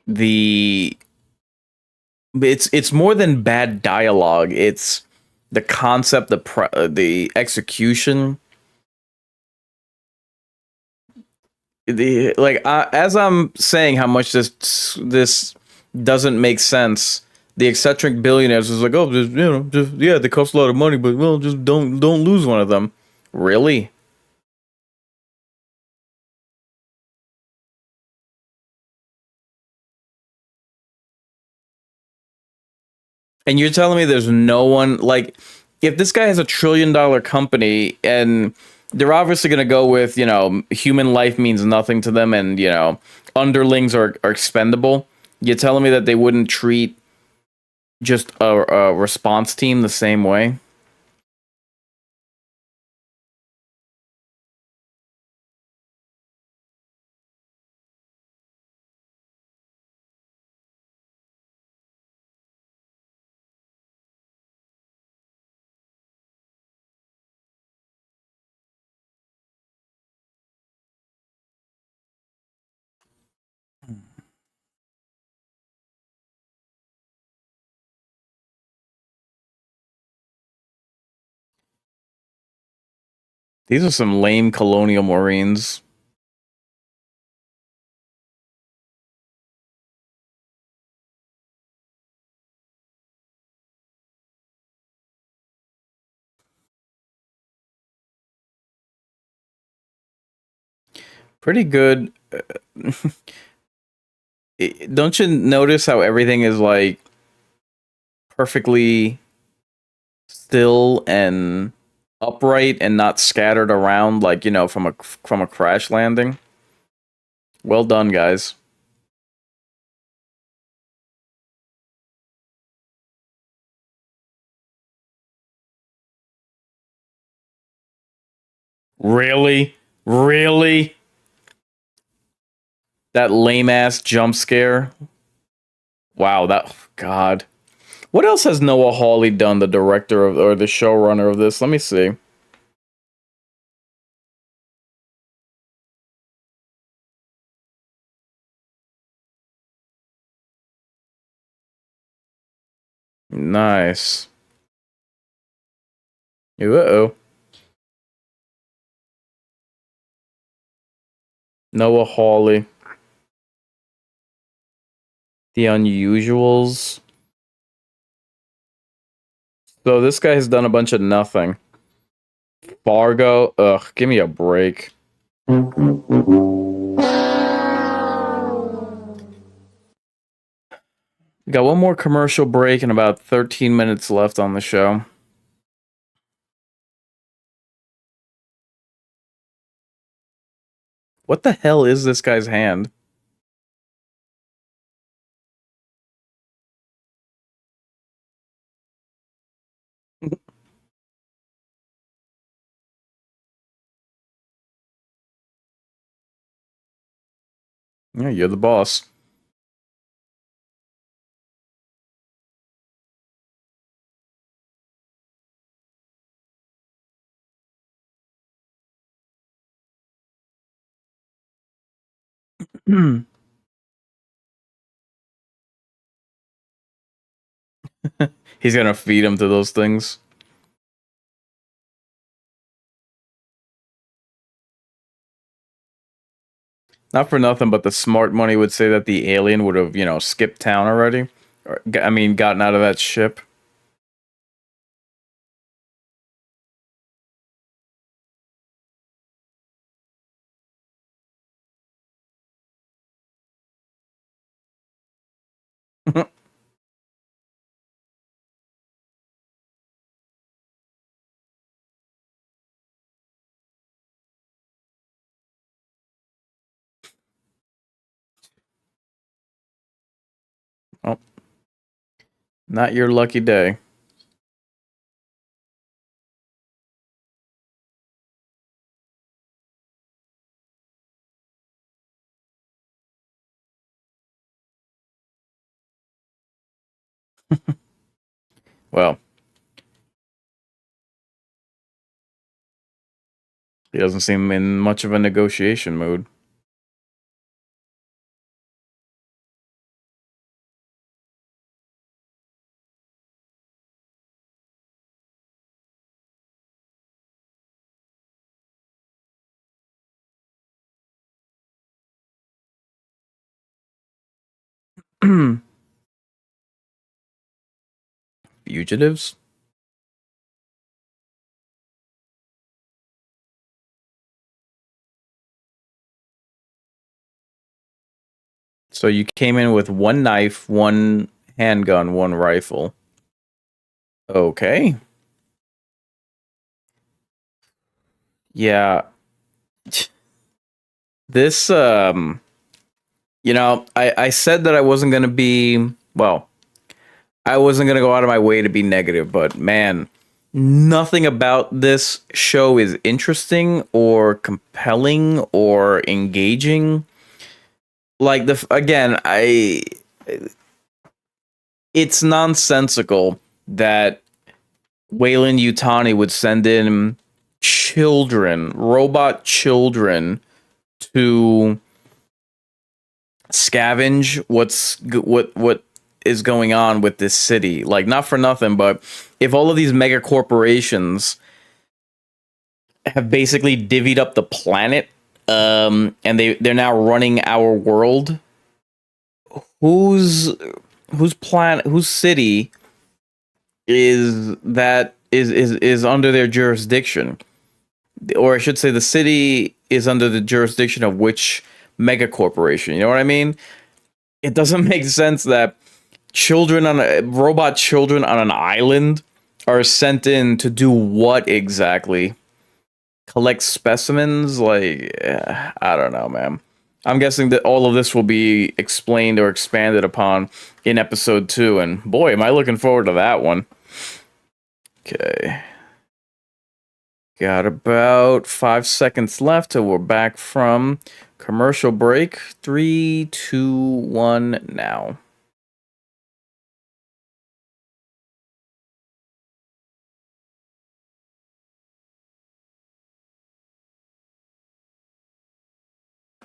the it's more than bad dialogue. It's the concept, the execution. The like as I'm saying how much this doesn't make sense. The eccentric billionaires is like, oh, just, just yeah, they cost a lot of money, but well, just don't lose one of them. Really? And you're telling me there's no one like if this guy has $1 trillion company and they're obviously going to go with, human life means nothing to them and, underlings are expendable. You're telling me that they wouldn't treat just a response team the same way? These are some lame colonial marines. Pretty good. Don't you notice how everything is like perfectly still and upright and not scattered around like, from a crash landing? Well done, guys. Really? Really? That lame ass jump scare? Wow, that God. What else has Noah Hawley done, the director of or the showrunner of this? Let me see. Nice. Uh-oh. Noah Hawley. The Unusuals. So this guy has done a bunch of nothing. Fargo. Ugh, give me a break. We got one more commercial break and about 13 minutes left on the show. What the hell is this guy's hand? Yeah, you're the boss. He's gonna feed him to those things. Not for nothing, but the smart money would say that the alien would have, skipped town already. Or, I mean, gotten out of that ship. Oh, not your lucky day. Well, he doesn't seem in much of a negotiation mood. Fugitives? So you came in with one knife, one handgun, one rifle. Okay. Yeah. This I said that I wasn't gonna be well, I wasn't gonna go out of my way to be negative, but man, nothing about this show is interesting or compelling or engaging. Like again, I it's nonsensical that Wayland Utani would send in children, robot children, to scavenge what is going on with this city. Like, not for nothing, but if all of these mega corporations have basically divvied up the planet, and they're now running our world, whose whose city is under their jurisdiction? Or I should say the city is under the jurisdiction of which mega corporation. You know what I mean? It doesn't make sense that robot children on an island are sent in to do what exactly? Collect specimens? Like, I don't know, man. I'm guessing that all of this will be explained or expanded upon in episode 2, and boy, am I looking forward to that one. Okay. Got about 5 seconds left till we're back from commercial break. 3, 2, 1, now.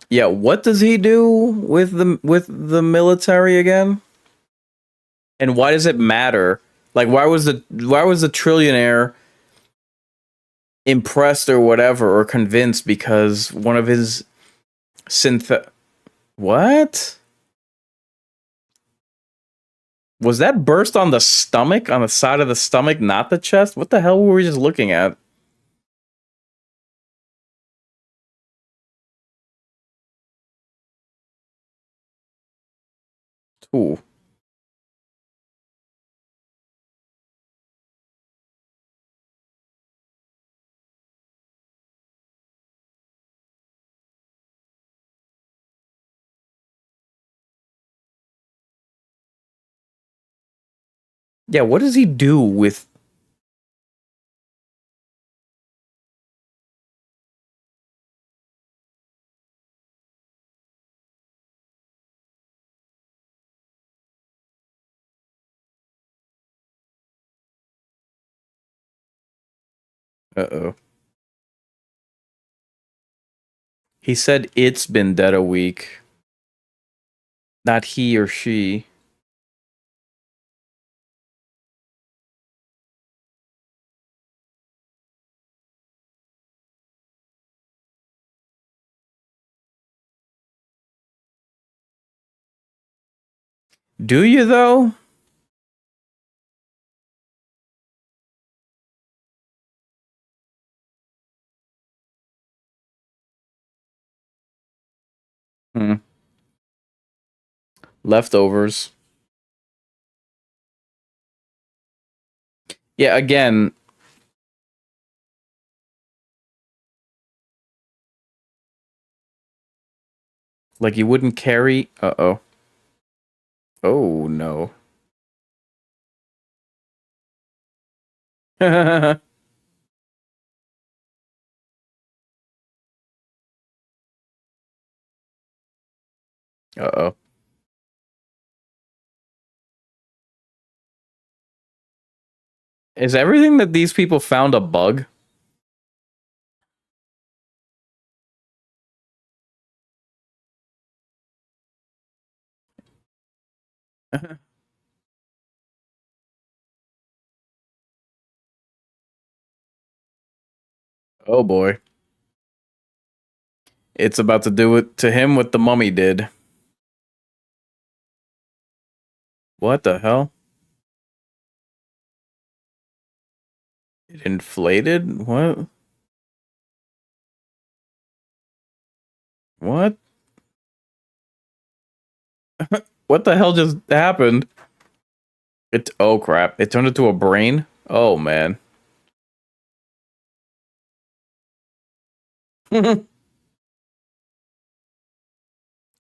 Yeah, what does he do with the military again? And why does it matter? Like, why was the trillionaire impressed or whatever or convinced because one of his synth what? Was that burst on the stomach, on the side of the stomach, not the chest? What the hell were we just looking at? Ooh. Yeah, what does he do with uh-oh. He said it's been dead a week, not he or she. Do you though? Hmm. Leftovers. Yeah, again, like you wouldn't carry. Uh-oh. Oh no. Uh-oh. Is everything that these people found a bug? Oh boy. It's about to do it to him what the mummy did. What the hell? It inflated? What? What? What the hell just happened? It oh crap. It turned into a brain? Oh man. Try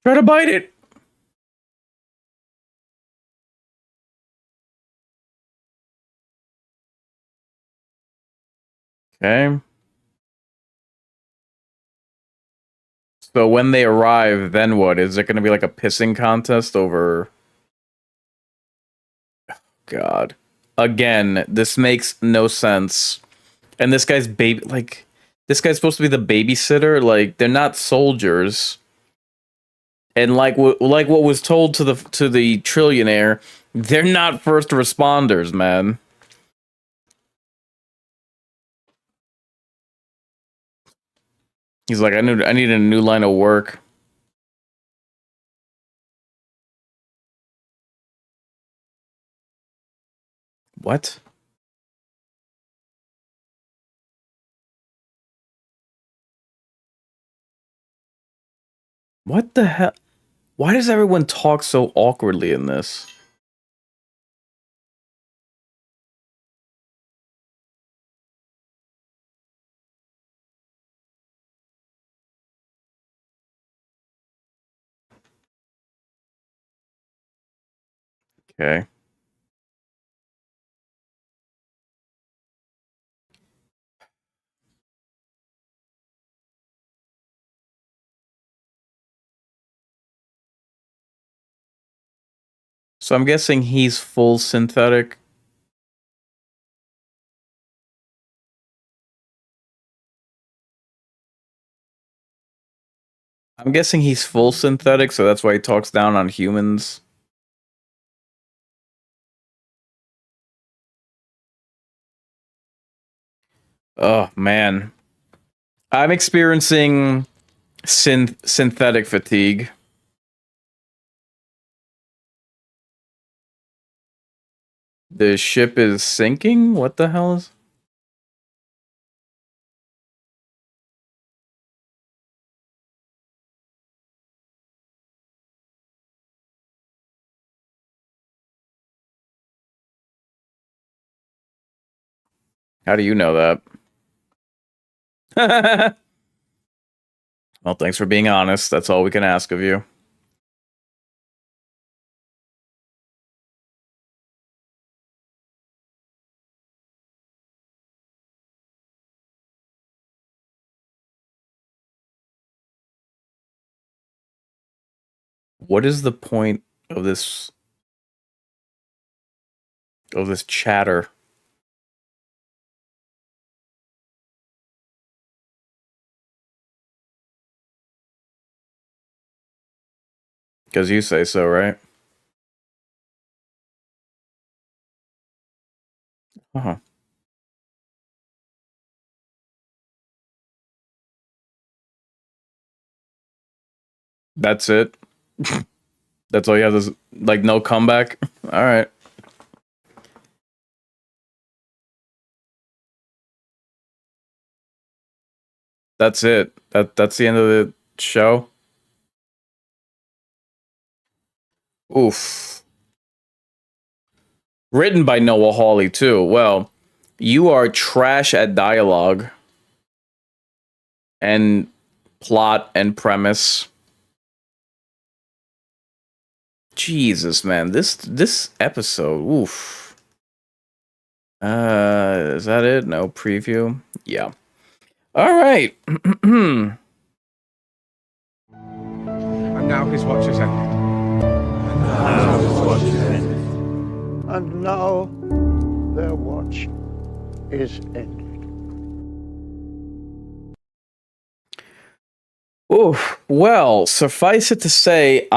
to bite it. Okay. So when they arrive, then what? Is it gonna be like a pissing contest over God? Again, this makes no sense. And this guy's baby like this guy's supposed to be the babysitter, like they're not soldiers. And like what was told to the trillionaire, they're not first responders, man. He's like, I need a new line of work. What? What the hell? Why does everyone talk so awkwardly in this? Okay. So I'm guessing he's full synthetic. I'm guessing he's full synthetic, so that's why he talks down on humans. Oh man. I'm experiencing synthetic fatigue. The ship is sinking? What the hell is How do you know that? Well, thanks for being honest. That's all we can ask of you. What is the point of this chatter? Because you say so, right? Uh-huh. That's it. That's all he has is like no comeback. All right. That's it. That's the end of the show. Oof. Written by Noah Hawley too. Well, you are trash at dialogue and plot and premise. Jesus, man. This episode. Oof. Is that it? No preview. Yeah. All right. And now his watch is ended. And now their watch is ended. Oof. Well, suffice it to say,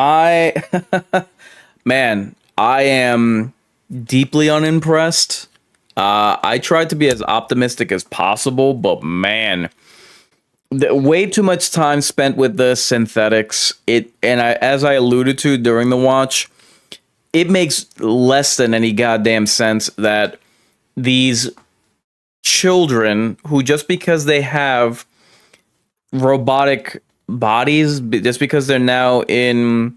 man, I am deeply unimpressed. I tried to be as optimistic as possible, but man, way too much time spent with the synthetics. As I alluded to during the watch, it makes less than any goddamn sense that these children who, just because they have robotic bodies, just because they're now in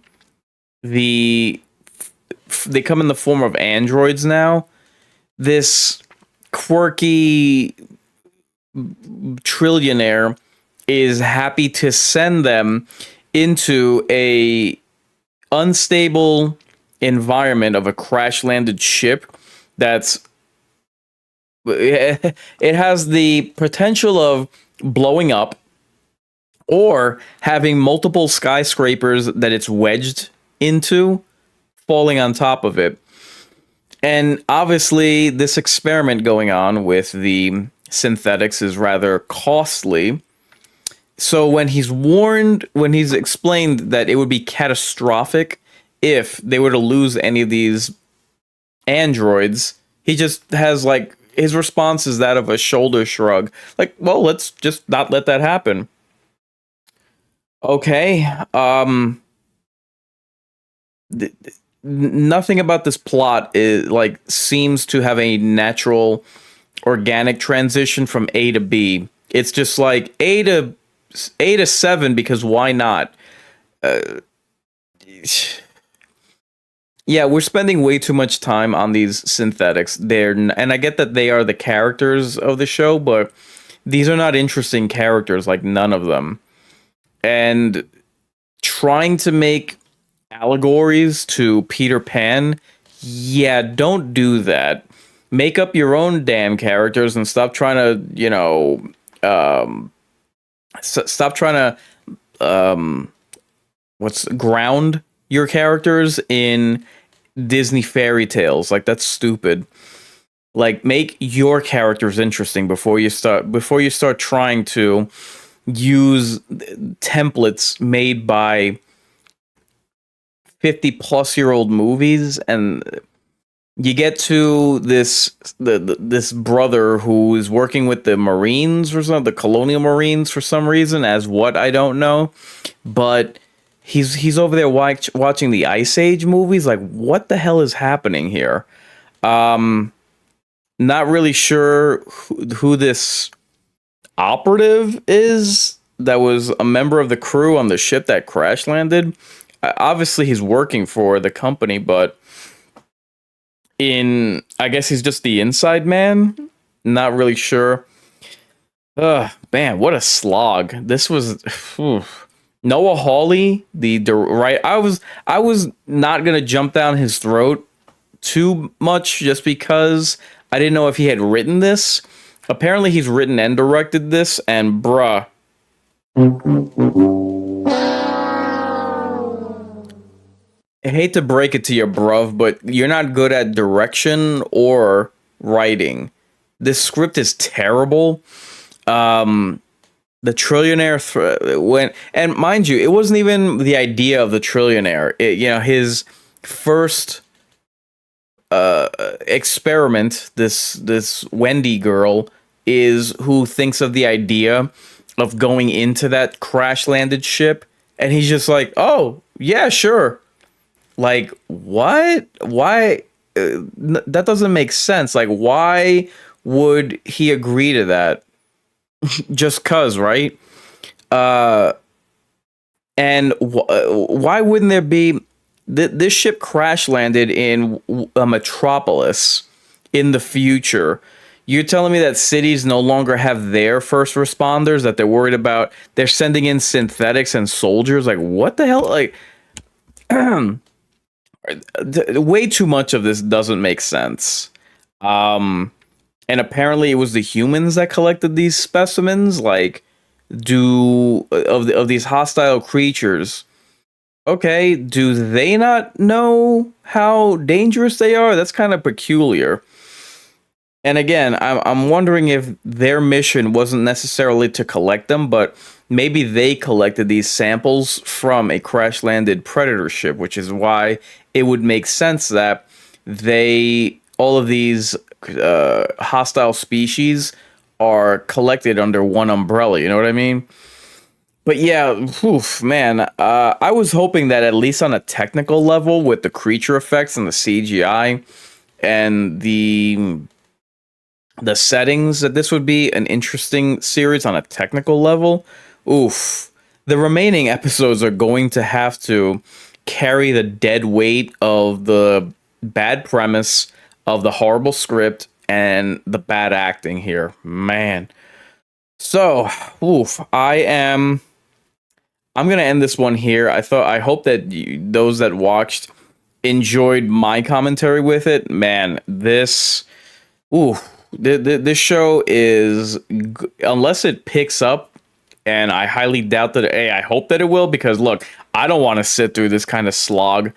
they come in the form of androids now, this quirky trillionaire is happy to send them into a unstable environment of a crash landed ship that's it has the potential of blowing up or having multiple skyscrapers that it's wedged into falling on top of it. And obviously this experiment going on with the synthetics is rather costly. So when he's explained that it would be catastrophic if they were to lose any of these androids, he just has like, his response is that of a shoulder shrug. Like, well, let's just not let that happen. Okay. Nothing about this plot is like seems to have a natural organic transition from A to B. It's just like A to 7 because why not? Yeah, we're spending way too much time on these synthetics. And I get that they are the characters of the show, but these are not interesting characters, like none of them. And trying to make allegories to Peter Pan, yeah, don't do that. Make up your own damn characters and stop trying to, stop trying to, ground your characters in Disney fairy tales. Like, that's stupid. Like, make your characters interesting before you start trying to use templates made by 50-plus-year-old movies. And you get to this brother who is working with the Marines or something, the Colonial Marines for some reason, as what, I don't know, but he's over there watching the Ice Age movies. Like, what the hell is happening here? Not really sure who this operative is that was a member of the crew on the ship that crash landed. Obviously he's working for the company, but I guess he's just the inside man. Not really sure. Man, what a slog. This was Noah Hawley, right. I was not gonna jump down his throat too much just because I didn't know if he had written this. Apparently he's written and directed this, and bruh. I hate to break it to you, bruv, but you're not good at direction or writing. This script is terrible. The trillionaire went, and mind you, it wasn't even the idea of the trillionaire. His first experiment, this Wendy girl, is who thinks of the idea of going into that crash landed ship, and he's just like, oh yeah, sure. Like, what? Why? That doesn't make sense. Like, why would he agree to that? Just cuz, right? Uh, and why wouldn't there be this ship crash landed in a metropolis in the future? You're telling me that cities no longer have their first responders, that they're worried about, they're sending in synthetics and soldiers? Like, what the hell? Like, way too much of this doesn't make sense. And apparently it was the humans that collected these specimens. Like, of these hostile creatures, okay, do they not know how dangerous they are? That's kind of peculiar. And again, I'm wondering if their mission wasn't necessarily to collect them, but maybe they collected these samples from a crash landed predator ship, which is why it would make sense that all of these hostile species are collected under one umbrella. You know what I mean? But yeah, oof, man, I was hoping that at least on a technical level, with the creature effects and the CGI and the settings, that this would be an interesting series on a technical level. Oof. The remaining episodes are going to have to carry the dead weight of the bad premise, of the horrible script, and the bad acting here. Man. So, oof, I'm gonna end this one here. I hope that those that watched enjoyed my commentary with it. Man, this show is, unless it picks up, and I highly doubt that. I hope that it will, because look, I don't want to sit through this kind of slog.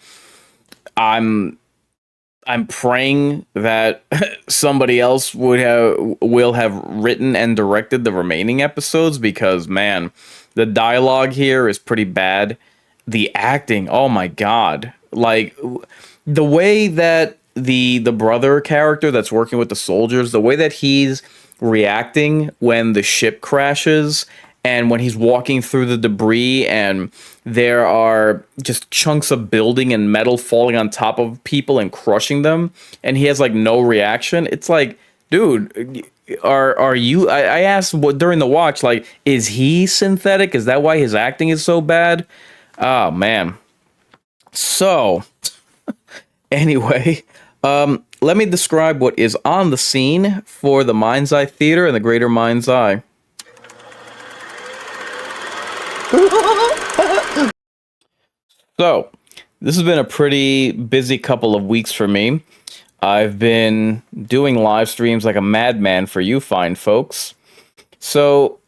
I'm praying that somebody else will have written and directed the remaining episodes, because man, the dialogue here is pretty bad. The acting, oh my god. Like, the way that the brother character that's working with the soldiers, the way that he's reacting when the ship crashes and when he's walking through the debris and there are just chunks of building and metal falling on top of people and crushing them, and he has like no reaction. It's like, dude, are you, I asked during the watch, like, is he synthetic? Is that why his acting is so bad? Oh man. So anyway, let me describe what is on the scene for the Mind's Eye Theater and the Greater Mind's Eye. So, this has been a pretty busy couple of weeks for me. I've been doing live streams like a madman for you fine folks. So,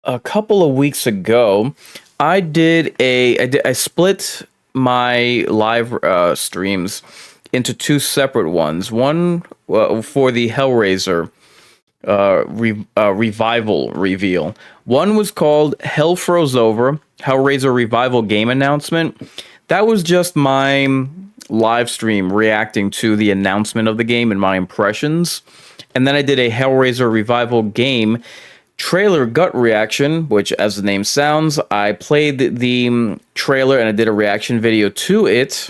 a couple of weeks ago, I split my live streams into two separate ones. One for the Hellraiser revival reveal. One was called Hell Froze Over, Hellraiser Revival Game Announcement. That was just my live stream reacting to the announcement of the game and my impressions. And then I did a Hellraiser Revival Game trailer gut reaction, which, as the name sounds, I played the trailer and I did a reaction video to it.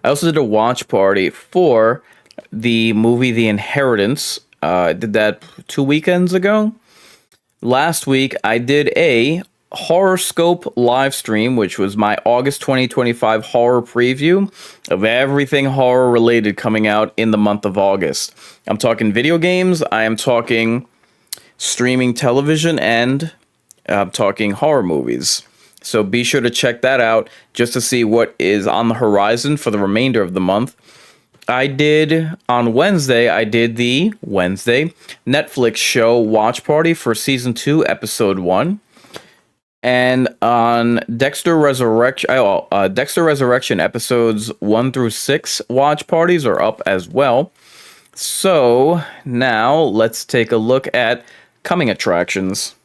I also did a watch party for the movie The Inheritance. I did that 2 weekends ago. Last week, I did a Horoscope live stream, which was my August 2025 horror preview of everything horror related coming out in the month of August. I'm talking video games, I am talking streaming television, and I'm talking horror movies. So be sure to check that out just to see what is on the horizon for the remainder of the month. On Wednesday, I did the Wednesday Netflix show watch party for season 2, episode 1. And on Dexter Resurrection episodes 1 through 6 watch parties are up as well. So now let's take a look at coming attractions.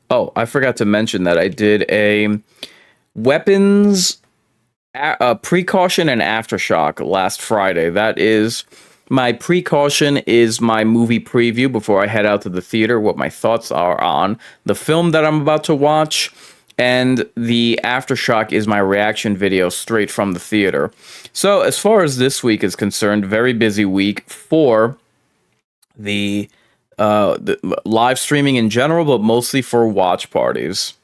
Oh, I forgot to mention that I did a weapons precaution and aftershock last Friday. That is My precaution is my movie preview before I head out to the theater, what my thoughts are on the film that I'm about to watch, and the aftershock is my reaction video straight from the theater. So as far as this week is concerned, very busy week for the live streaming in general, but mostly for watch parties.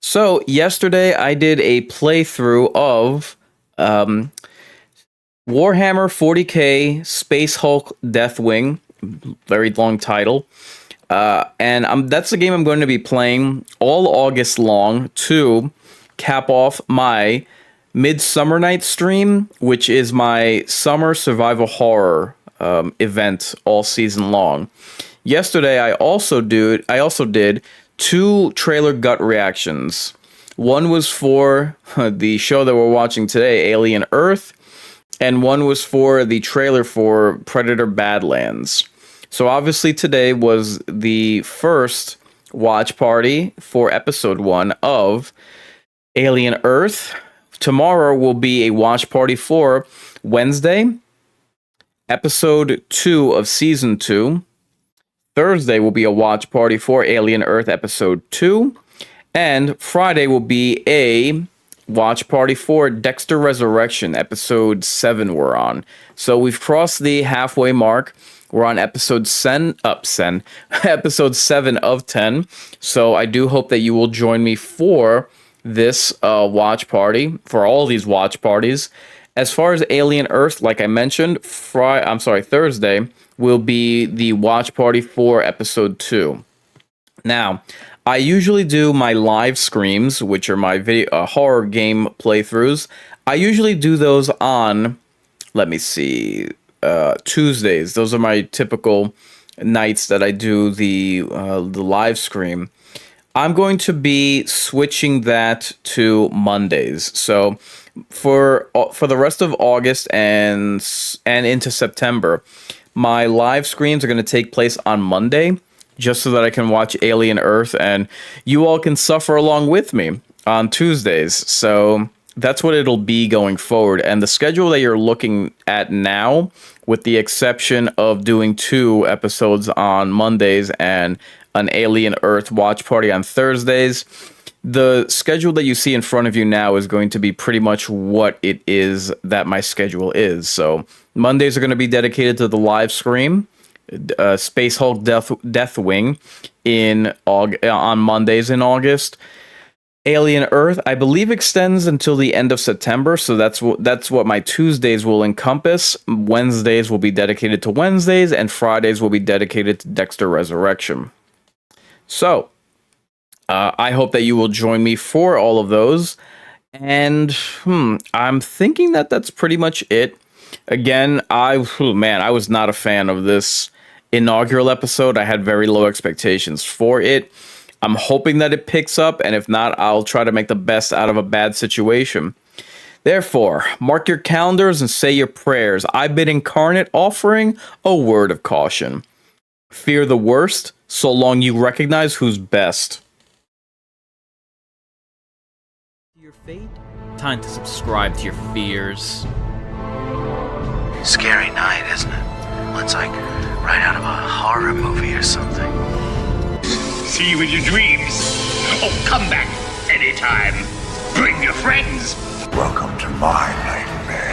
So yesterday I did a playthrough of Warhammer 40k Space Hulk Deathwing, very long title, and that's the game I'm going to be playing all August long to cap off my Midsummer Night stream, which is my summer survival horror event all season long. Yesterday I also did 2 trailer gut reactions. One was for the show that we're watching today, Alien Earth, and one was for the trailer for Predator Badlands. So obviously today was the first watch party for episode 1 of Alien Earth. Tomorrow will be a watch party for Wednesday, episode 2 of season 2. Thursday will be a watch party for Alien Earth episode 2. And Friday will be a watch party for Dexter Resurrection, episode 7 we're on. So we've crossed the halfway mark. We're on episode 7 of 10. So I do hope that you will join me for this watch party, for all these watch parties. As far as Alien Earth, like I mentioned, Thursday will be the watch party for episode 2. Now, I usually do my live streams, which are my video horror game playthroughs. I usually do those on, Tuesdays. Those are my typical nights that I do the live stream. I'm going to be switching that to Mondays. So for the rest of August and into September, my live streams are going to take place on Monday, just so that I can watch Alien Earth and you all can suffer along with me on Tuesdays. So that's what it'll be going forward. And the schedule that you're looking at now, with the exception of doing 2 episodes on Mondays and an Alien Earth watch party on Thursdays, the schedule that you see in front of you now is going to be pretty much what it is that my schedule is. So Mondays are going to be dedicated to the live stream, Space Hulk Deathwing on Mondays in August. Alien Earth, I believe, extends until the end of September, so that's what my Tuesdays will encompass. Wednesdays will be dedicated to Wednesdays, and Fridays will be dedicated to Dexter Resurrection. So, I hope that you will join me for all of those, and I'm thinking that that's pretty much it. Again, I was not a fan of this inaugural episode. I had very low expectations for it. I'm hoping that it picks up, and if not, I'll try to make the best out of a bad situation. Therefore, mark your calendars and say your prayers. I've been incarnate offering a word of caution. Fear the worst, so long you recognize who's best. Your fate? Time to subscribe to your fears. Scary night, isn't it? Well, it's like right out of a horror movie or something. See you in your dreams. Oh, come back anytime. Bring your friends. Welcome to my nightmare.